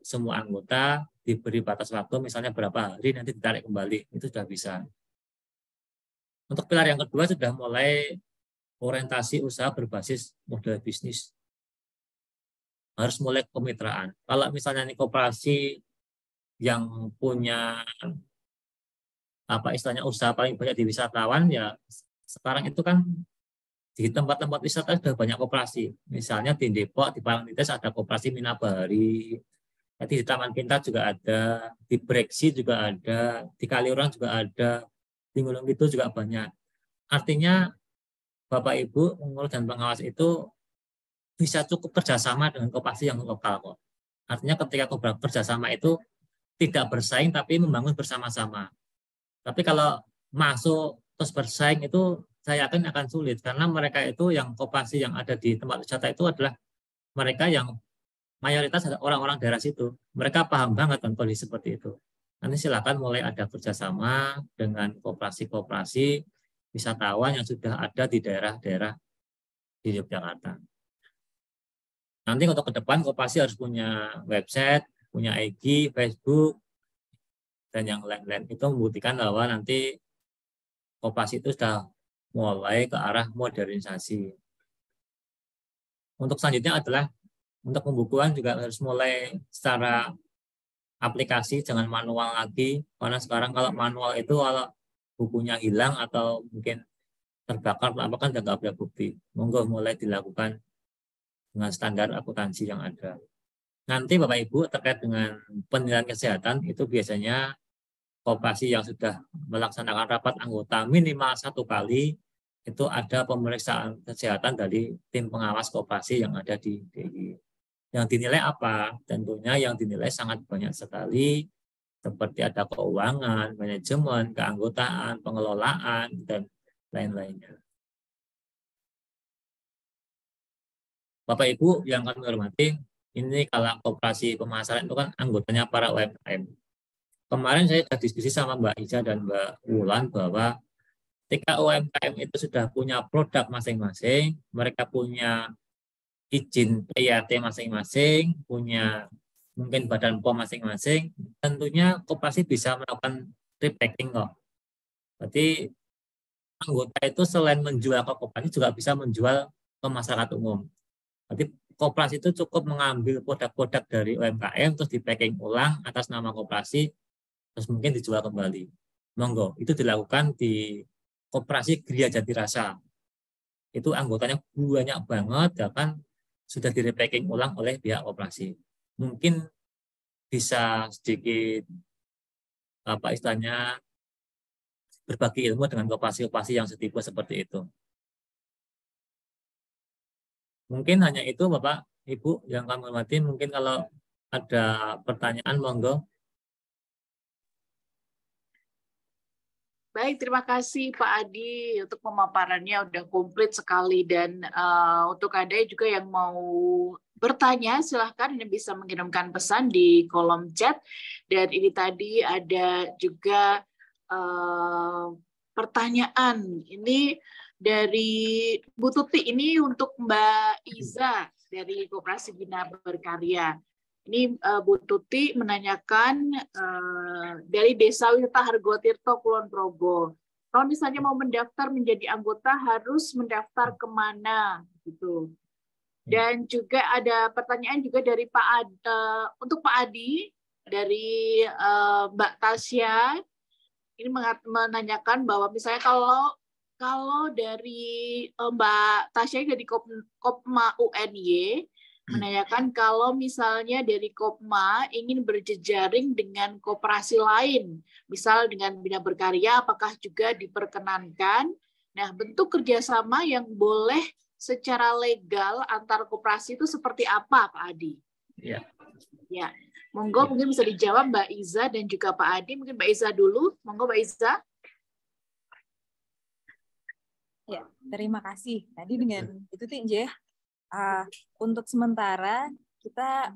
semua anggota, diberi batas waktu misalnya berapa hari, nanti ditarik kembali. Itu sudah bisa. Untuk pilar yang kedua sudah mulai orientasi usaha berbasis model bisnis. Harus mulai kemitraan. Kalau misalnya ini koperasi yang punya apa istilahnya usaha paling banyak di wisatawan, ya sekarang itu kan di tempat-tempat wisata sudah banyak koperasi. Misalnya di Depok, di Parangtritis ada koperasi Minabari. Di Taman Pintar juga ada, di Breksi juga ada, di Kaliurang juga ada, di Gunung Kidul juga banyak. Artinya Bapak Ibu pengurus dan pengawas itu bisa cukup kerjasama dengan koperasi yang lokal kok. Artinya ketika kerjasama itu tidak bersaing tapi membangun bersama-sama. Tapi kalau masuk terus bersaing itu saya yakin akan sulit karena mereka itu yang koperasi yang ada di tempat wisata itu adalah mereka yang mayoritas adalah orang-orang daerah situ. Mereka paham banget dengan kondisi seperti itu. Nanti silakan mulai ada kerjasama dengan koperasi-koperasi wisatawan yang sudah ada di daerah-daerah di Yogyakarta. Nanti untuk ke depan koperasi harus punya website, punya IG, Facebook, dan yang lain-lain. Itu membuktikan bahwa nanti koperasi itu sudah mulai ke arah modernisasi. Untuk selanjutnya adalah untuk pembukuan juga harus mulai secara aplikasi, jangan manual lagi, karena sekarang kalau manual itu kalau bukunya hilang atau mungkin terbakar, apa kan nggak ada bukti. Monggo mulai dilakukan dengan standar akuntansi yang ada. Nanti Bapak Ibu terkait dengan penilaian kesehatan itu biasanya koperasi yang sudah melaksanakan rapat anggota minimal 1 kali itu ada pemeriksaan kesehatan dari tim pengawas koperasi yang ada di DIY. Yang dinilai apa? Tentunya yang dinilai sangat banyak sekali, seperti ada keuangan, manajemen, keanggotaan, pengelolaan, dan lain-lainnya. Bapak Ibu yang kami hormati, ini kalau koperasi pemasaran itu kan anggotanya para UMKM. Kemarin saya sudah diskusi sama Mbak Iza dan Mbak Wulan bahwa ketika UMKM itu sudah punya produk masing-masing, mereka punya izin PIAT masing-masing, punya mungkin badan POM masing-masing, tentunya koperasi bisa melakukan repacking kok. Berarti anggota itu selain menjual ke koperasi juga bisa menjual ke masyarakat umum. Berarti koperasi itu cukup mengambil produk-produk dari UMKM terus di-packing ulang atas nama koperasi, terus mungkin dijual kembali. Monggo, itu dilakukan di koperasi Gria Jatirasa. Itu anggotanya banyak banget, ya kan, sudah di-repacking ulang oleh pihak koperasi. Mungkin bisa sedikit apa istilahnya berbagi ilmu dengan koperasi-koperasi yang setipe seperti itu. Mungkin hanya itu Bapak Ibu yang kami hormati. Mungkin kalau ada pertanyaan monggo. Baik, terima kasih Pak Adi untuk pemaparannya udah komplit sekali, dan untuk Anda juga yang mau bertanya silahkan ini bisa mengirimkan pesan di kolom chat, dan ini tadi ada juga pertanyaan ini dari Bu Tuti, ini untuk Mbak Iza dari Koperasi Bina Berkarya. Ini Bu Tuti menanyakan dari Desa Wisata Hargotirto, Kulon Progo. Kalau misalnya mau mendaftar menjadi anggota harus mendaftar kemana gitu. Dan juga ada pertanyaan juga dari untuk Pak Adi dari Mbak Tasya. Ini menanyakan bahwa misalnya kalau dari Mbak Tasya dari Kopma UNY menanyakan kalau misalnya dari Kopma ingin berjejaring dengan koperasi lain, misal dengan Bina Berkarya, apakah juga diperkenankan? Nah, bentuk kerjasama yang boleh secara legal antar koperasi itu seperti apa, Pak Adi? Ya. Ya, monggo mungkin bisa dijawab Mbak Iza dan juga Pak Adi. Mungkin Mbak Iza dulu, monggo Mbak Iza. Ya, terima kasih. Tadi dengan itu Tinjeh. Untuk sementara kita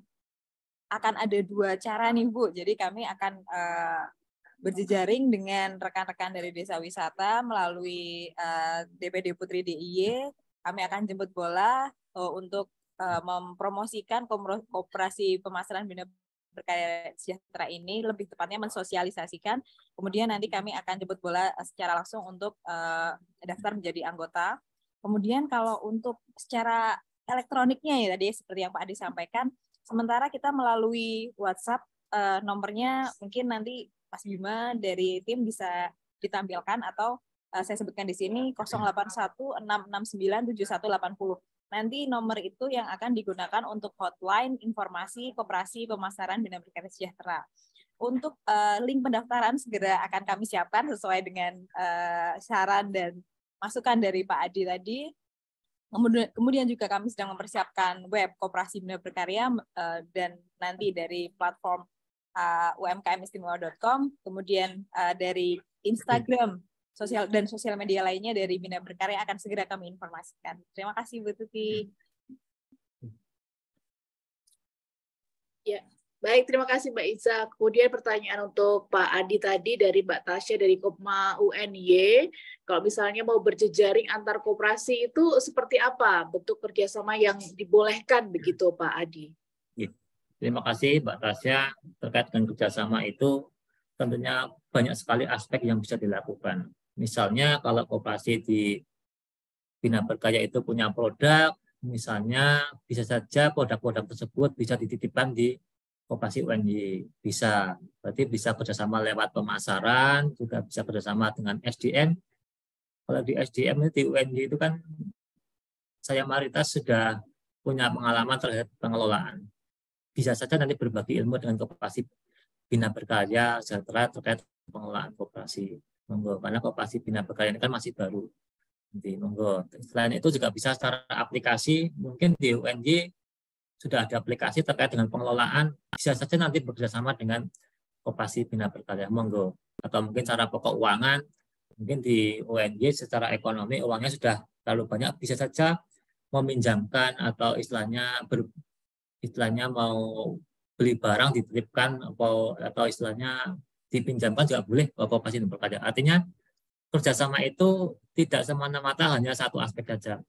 akan ada 2 cara nih Bu. Jadi kami akan berjejaring dengan rekan-rekan dari Desa Wisata melalui DPD Putri DIY. Kami akan jemput bola untuk mempromosikan koperasi pemasaran Bina Berkarya Sejahtera ini, lebih tepatnya mensosialisasikan. Kemudian nanti kami akan jemput bola secara langsung untuk daftar menjadi anggota. Kemudian kalau untuk secara elektroniknya ya tadi seperti yang Pak Adi sampaikan, sementara kita melalui WhatsApp, nomornya mungkin nanti Mas Bima dari tim bisa ditampilkan atau saya sebutkan di sini 0816697180. Nanti nomor itu yang akan digunakan untuk hotline informasi koperasi pemasaran Bina Berkarya Sejahtera. Untuk link pendaftaran segera akan kami siapkan sesuai dengan saran dan masukan dari Pak Adi tadi. Kemudian juga kami sedang mempersiapkan web Koperasi Bina Berkarya dan nanti dari platform umkmistimewa.com, kemudian dari Instagram sosial media lainnya dari Bina Berkarya akan segera kami informasikan. Terima kasih Bu Tuti. Ya, baik, terima kasih Mbak Iza. Kemudian pertanyaan untuk Pak Adi tadi dari Mbak Tasya dari Kopma UNY. Kalau misalnya mau berjejaring antar koperasi itu seperti apa bentuk kerjasama yang dibolehkan begitu Pak Adi? Terima kasih Mbak Tasya. Terkait dengan kerjasama itu tentunya banyak sekali aspek yang bisa dilakukan. Misalnya kalau koperasi di Bina Berkarya itu punya produk, misalnya bisa saja produk-produk tersebut bisa dititipkan di koperasi UNY. Bisa, berarti bisa kerjasama lewat pemasaran, juga bisa kerjasama dengan SDM. Kalau di SDM di UNY itu kan saya Maritas sudah punya pengalaman terhadap pengelolaan. Bisa saja nanti berbagi ilmu dengan koperasi Bina Berkarya Sejahtera terkait pengelolaan koperasi. Monggo, karena koperasi Bina Berkarya ini kan masih baru. Nanti monggo. Selain itu juga bisa secara aplikasi, mungkin di UNY sudah ada aplikasi terkait dengan pengelolaan, bisa saja nanti bekerjasama dengan koperasi Bina Berkarya. Monggo. Atau mungkin cara pokok uangan, mungkin di UNY secara ekonomi uangnya sudah terlalu banyak, bisa saja meminjamkan atau istilahnya mau beli barang dititipkan atau istilahnya dipinjamkan juga boleh ke koperasi Bina Berkarya. Artinya kerjasama itu tidak semata-mata hanya satu aspek saja.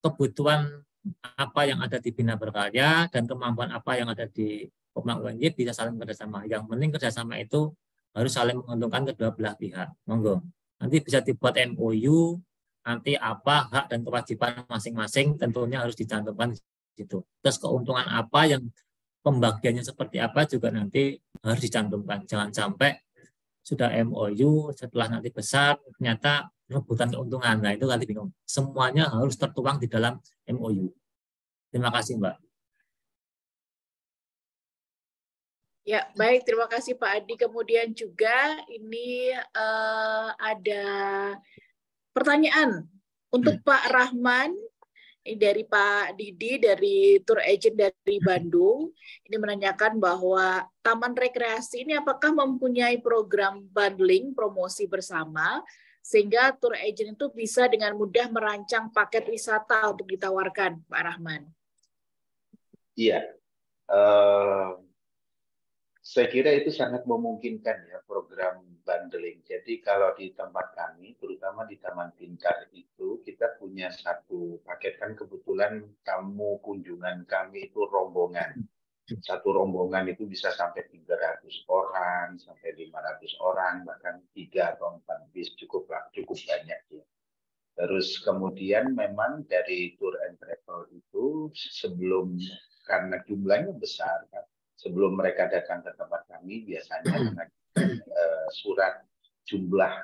Kebutuhan apa yang ada di Bina Berkarya dan kemampuan apa yang ada di Kopma UNY bisa saling kerjasama. Yang penting kerjasama itu harus saling menguntungkan kedua belah pihak. Monggo. Nanti bisa dibuat MOU, nanti apa hak dan kewajiban masing-masing tentunya harus dicantumkan di situ. Terus keuntungan apa yang pembagiannya seperti apa juga nanti harus dicantumkan. Jangan sampai sudah MOU setelah nanti besar ternyata rebutan keuntungan. Nah itu nanti bingung. Semuanya harus tertuang di dalam MOU. Terima kasih Mbak. Ya, baik. Terima kasih Pak Adi. Kemudian juga ini ada pertanyaan untuk Pak Rahman dari Pak Didi dari tour agent dari Bandung. Ini menanyakan bahwa taman rekreasi ini apakah mempunyai program bundling promosi bersama sehingga tour agent itu bisa dengan mudah merancang paket wisata untuk ditawarkan, Pak Rahman. Iya. Saya kira itu sangat memungkinkan ya program bundling. Jadi kalau di tempat kami, terutama di Taman Pintar itu, kita punya satu paket, kan kebetulan tamu kunjungan kami itu rombongan. Satu rombongan itu bisa sampai 300 orang, sampai 500 orang, bahkan 3 atau 4 bis, cukup banyak ya. Terus kemudian memang dari tour and travel itu sebelum, karena jumlahnya besar kan, sebelum mereka datang ke tempat kami biasanya mengajukan surat jumlah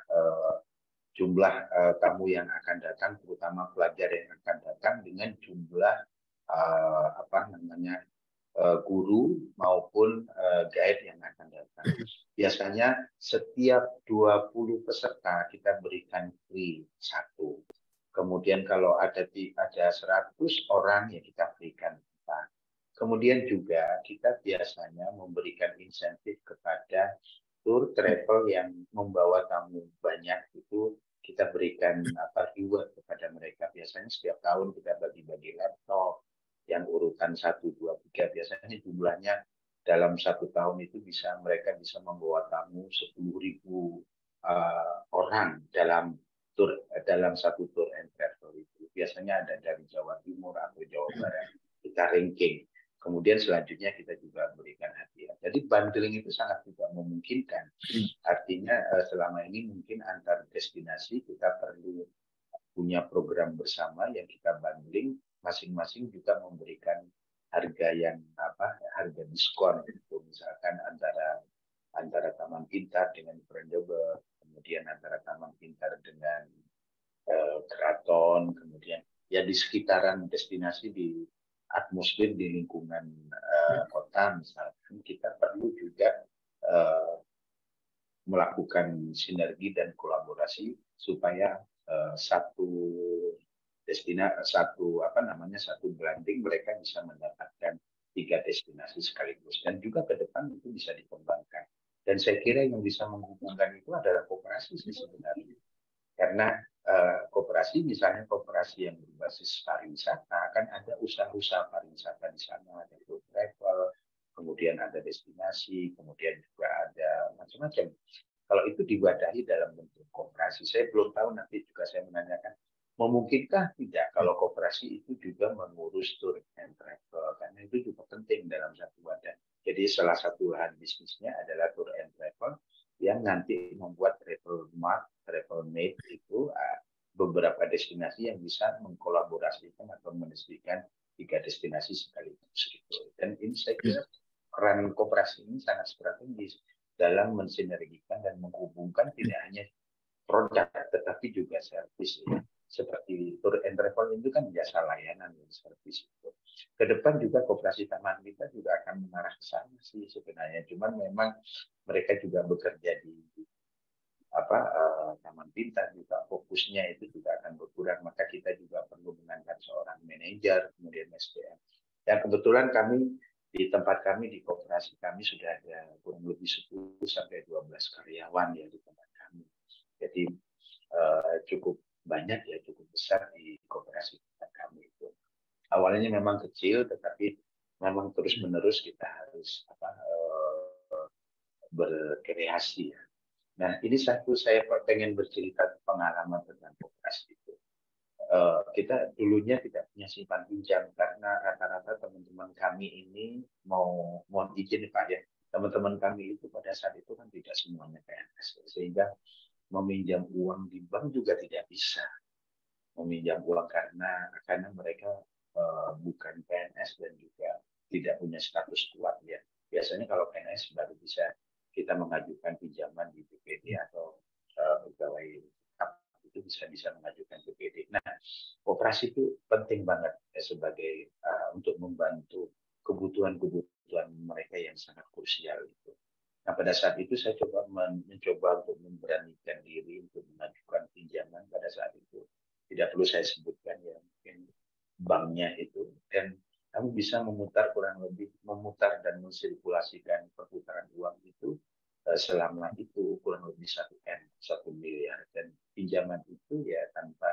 tamu yang akan datang, terutama pelajar yang akan datang dengan jumlah guru maupun guide yang akan datang. Biasanya setiap 20 peserta kita berikan free 1. Kemudian kalau ada 100 orang ya kita berikan 4. Kemudian juga kita biasanya memberikan insentif kepada tour travel yang membawa tamu banyak, itu kita berikan reward kepada mereka. Biasanya setiap tahun kita bagi-bagi laptop yang urutan 1, 2, 3. Biasanya jumlahnya dalam 1 tahun itu mereka bisa membawa tamu 10.000 orang dalam satu tour and travel itu. Biasanya ada dari Jawa Timur atau Jawa Barat, kita ranking. Kemudian selanjutnya kita juga berikan hadiah. Jadi bundling itu sangat tidak memungkinkan. Artinya selama ini mungkin antar destinasi kita perlu punya program bersama yang kita bundling, masing-masing juga memberikan harga yang harga diskon itu, misalkan antara Taman Pintar dengan Brandober, kemudian antara Taman Pintar dengan Keraton, kemudian ya di sekitaran destinasi, di atmosfer di lingkungan kota misalkan, kita perlu juga melakukan sinergi dan kolaborasi supaya satu branding mereka bisa mendapatkan 3 destinasi sekaligus, dan juga ke depan itu bisa dikembangkan. Dan saya kira yang bisa menghubungkan itu adalah koperasi sih sebenarnya, karena koperasi, misalnya koperasi yang berbasis pariwisata, kan ada usaha-usaha pariwisata di sana, ada tour travel, kemudian ada destinasi, kemudian juga ada macam-macam. Kalau itu diwadahi dalam bentuk koperasi, saya belum tahu, nanti juga saya menanyakan, memungkinkah tidak kalau koperasi itu juga mengurus tour and travel, karena Nah, itu juga penting dalam satu wadah. Jadi salah satu lahan bisnisnya adalah tour and travel yang nanti membuat travel mart, travel made itu beberapa destinasi yang bisa mengkolaborasikan atau mendestinasikan 3 destinasi sekaligus gitu. Dan ini saya kira peran koperasi ini sangat strategis dalam mensinergikan dan menghubungkan tidak hanya produk tetapi juga servis ya. Seperti tour and travel itu kan jasa layanan dan servis itu. Ke depan juga koperasi taman kita juga akan mengarah ke sana sih sebenarnya. Cuman memang mereka juga bekerja di taman pintar juga fokusnya itu juga akan berkurang. Maka kita juga perlu mengangkat seorang manajer kemudian SDM. Dan kebetulan kami di tempat kami di koperasi kami sudah ada kurang lebih 10 sampai 12 karyawan ya di tempat kami. Jadi cukup banyak ya, cukup besar di koperasi kami itu. Awalnya memang kecil, tetapi memang terus-menerus kita harus berkreasi ya. Nah, ini satu saya pengen bercerita pengalaman tentang koperasi itu. Kita dulunya tidak punya simpan pinjam karena rata-rata teman-teman kami ini mau izin Pak ya. Teman-teman kami itu pada saat itu kan tidak semuanya PNS, sehingga meminjam uang di bank juga tidak bisa meminjam uang karena mereka bukan PNS dan juga tidak punya status kuat ya. Biasanya kalau PNS baru bisa kita mengajukan pinjaman di BPD atau pegawai itu bisa mengajukan BPD. Nah, koperasi itu penting banget ya, sebagai untuk membantu kebutuhan mereka yang sangat krusial itu. Nah, pada saat itu saya mencoba untuk memberanikan diri untuk mengajukan pinjaman pada saat itu. Tidak perlu saya sebutkan ya, mungkin banknya itu. Dan kamu bisa memutar dan mensirkulasikan perputaran uang itu selama itu kurang lebih 1 miliar. Dan pinjaman itu ya tanpa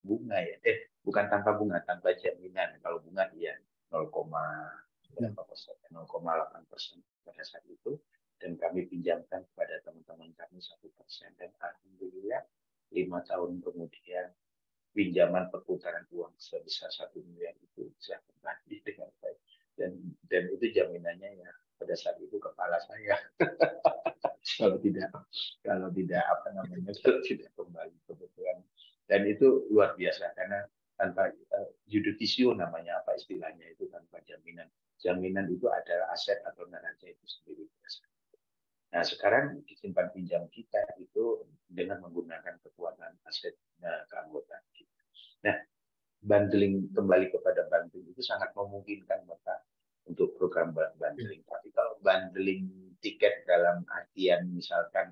bunga ya. Bukan tanpa bunga, tanpa jaminan. Kalau bunga ya 0,8% pada saat itu. Dan kami pinjamkan kepada teman-teman kami 1%. Dan alhamdulillah 5 tahun kemudian pinjaman perputaran uang sebesar 1 miliar itu bisa kembali dengan baik. Dan itu jaminannya ya pada saat itu kepala saya. kalau tidak kembali kebetulan. Dan itu luar biasa karena tanpa judicial namanya apa istilahnya itu tanpa jaminan. Jaminan itu adalah aset atau neraca itu sendiri. Nah, sekarang simpan pinjam kita itu dengan menggunakan kekuatan aset keanggotaan kita. Nah, kembali kepada bundling itu sangat memungkinkan Bapak untuk program bundling. Tapi kalau bundling tiket dalam artian misalkan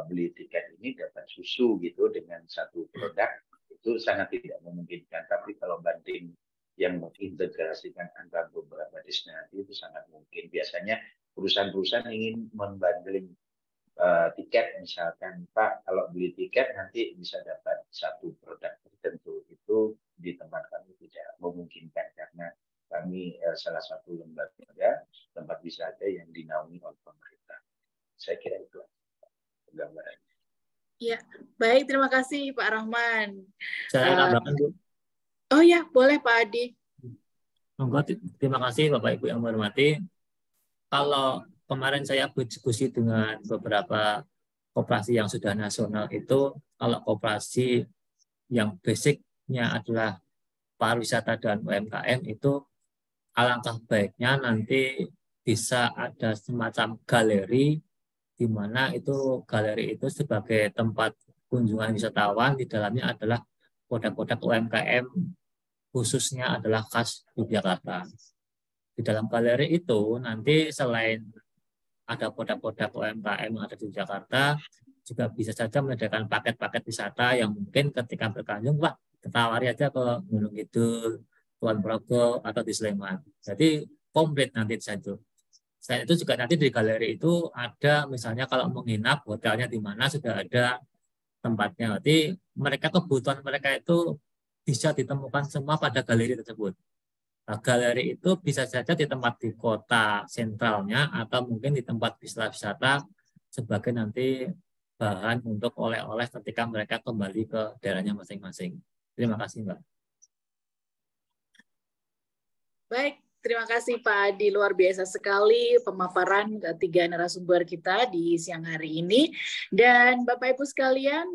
beli tiket ini dapat susu gitu dengan satu produk, itu sangat tidak memungkinkan. Tapi kalau bundling yang mengintegrasikan antara beberapa destinasi itu sangat mungkin. Biasanya perusahaan-perusahaan ingin membundling tiket, misalkan Pak kalau beli tiket nanti bisa dapat satu produk tertentu. Itu di tempat kami tidak memungkinkan karena kami salah satu lembaga tempat wisata yang dinaungi oleh pemerintah. Saya kira itu gambarannya. Ya, baik, terima kasih Pak Rahman. Saya tambahkan Bu. Oh ya, boleh Pak Adi. Terima kasih Bapak Ibu yang menghormati. Kalau kemarin saya berdiskusi dengan beberapa koperasi yang sudah nasional itu, kalau koperasi yang basicnya adalah pariwisata dan UMKM itu alangkah baiknya nanti bisa ada semacam galeri di mana itu galeri itu sebagai tempat kunjungan wisatawan, di dalamnya adalah produk-produk UMKM khususnya adalah khas Yogyakarta. Di dalam galeri itu nanti selain ada produk-produk UMKM yang ada di Jakarta, juga bisa saja menyediakan paket-paket wisata yang mungkin ketika berkunjung, wah, kita tawari aja ke Gunung Kidul, Kulon Progo, atau di Sleman. Jadi komplit nanti di situ. Selain itu juga nanti di galeri itu ada misalnya kalau menginap hotelnya di mana sudah ada tempatnya. Jadi kebutuhan mereka itu bisa ditemukan semua pada galeri tersebut. Nah, galeri itu bisa saja di tempat di kota sentralnya atau mungkin di tempat wisata sebagai nanti bahan untuk oleh-oleh ketika mereka kembali ke daerahnya masing-masing. Terima kasih, Mbak. Baik, terima kasih Pak Adi, luar biasa sekali pemaparan ketiga narasumber kita di siang hari ini. Dan Bapak Ibu sekalian,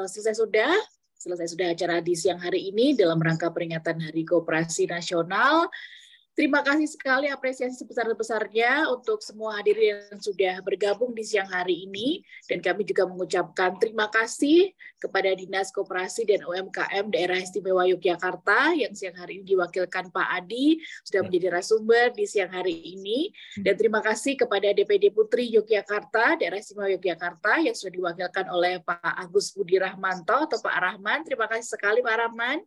selesai sudah acara di siang hari ini dalam rangka peringatan Hari Koperasi Nasional. Terima kasih sekali, apresiasi sebesar-besarnya untuk semua hadirin yang sudah bergabung di siang hari ini. Dan kami juga mengucapkan terima kasih kepada Dinas Koperasi dan UMKM Daerah Istimewa Yogyakarta yang siang hari ini diwakilkan Pak Adi, sudah menjadi narasumber di siang hari ini. Dan terima kasih kepada DPD Putri Yogyakarta, Daerah Istimewa Yogyakarta yang sudah diwakilkan oleh Pak Agus Budi Rahmanto atau Pak Rahman. Terima kasih sekali Pak Rahman.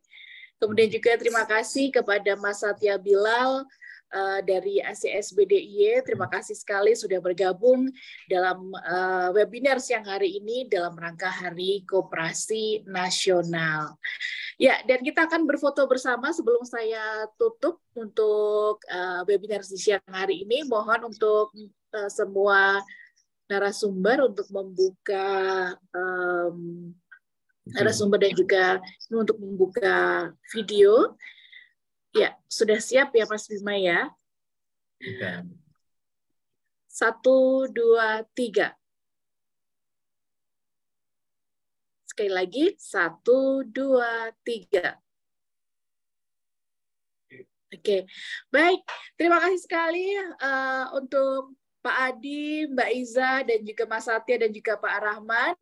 Kemudian juga terima kasih kepada Mas Satya Bilal dari ACSBDIY. Terima kasih sekali sudah bergabung dalam webinar siang hari ini dalam rangka Hari Koperasi Nasional. Ya, dan kita akan berfoto bersama sebelum saya tutup untuk webinar di siang hari ini. Mohon untuk semua narasumber untuk membuka narasumber dan juga untuk membuka video. Ya, sudah siap ya Mas Bima ya? 1, 2, 3. Sekali lagi, 1, 2, 3. Oke, baik. Terima kasih sekali untuk Pak Adi, Mbak Iza, dan juga Mas Satya, dan juga Pak Rahman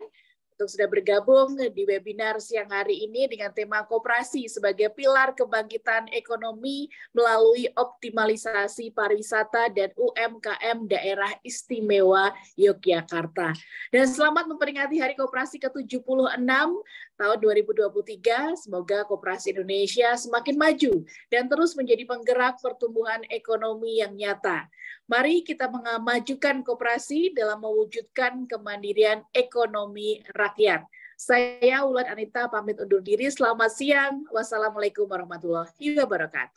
untuk sudah bergabung di webinar siang hari ini dengan tema koperasi sebagai pilar kebangkitan ekonomi melalui optimalisasi pariwisata dan UMKM Daerah Istimewa Yogyakarta. Dan selamat memperingati Hari Koperasi ke-76 tahun 2023. Semoga koperasi Indonesia semakin maju dan terus menjadi penggerak pertumbuhan ekonomi yang nyata. Mari kita memajukan koperasi dalam mewujudkan kemandirian ekonomi rakyat. Saya Wulan Anita pamit undur diri. Selamat siang. Wassalamualaikum warahmatullahi wabarakatuh.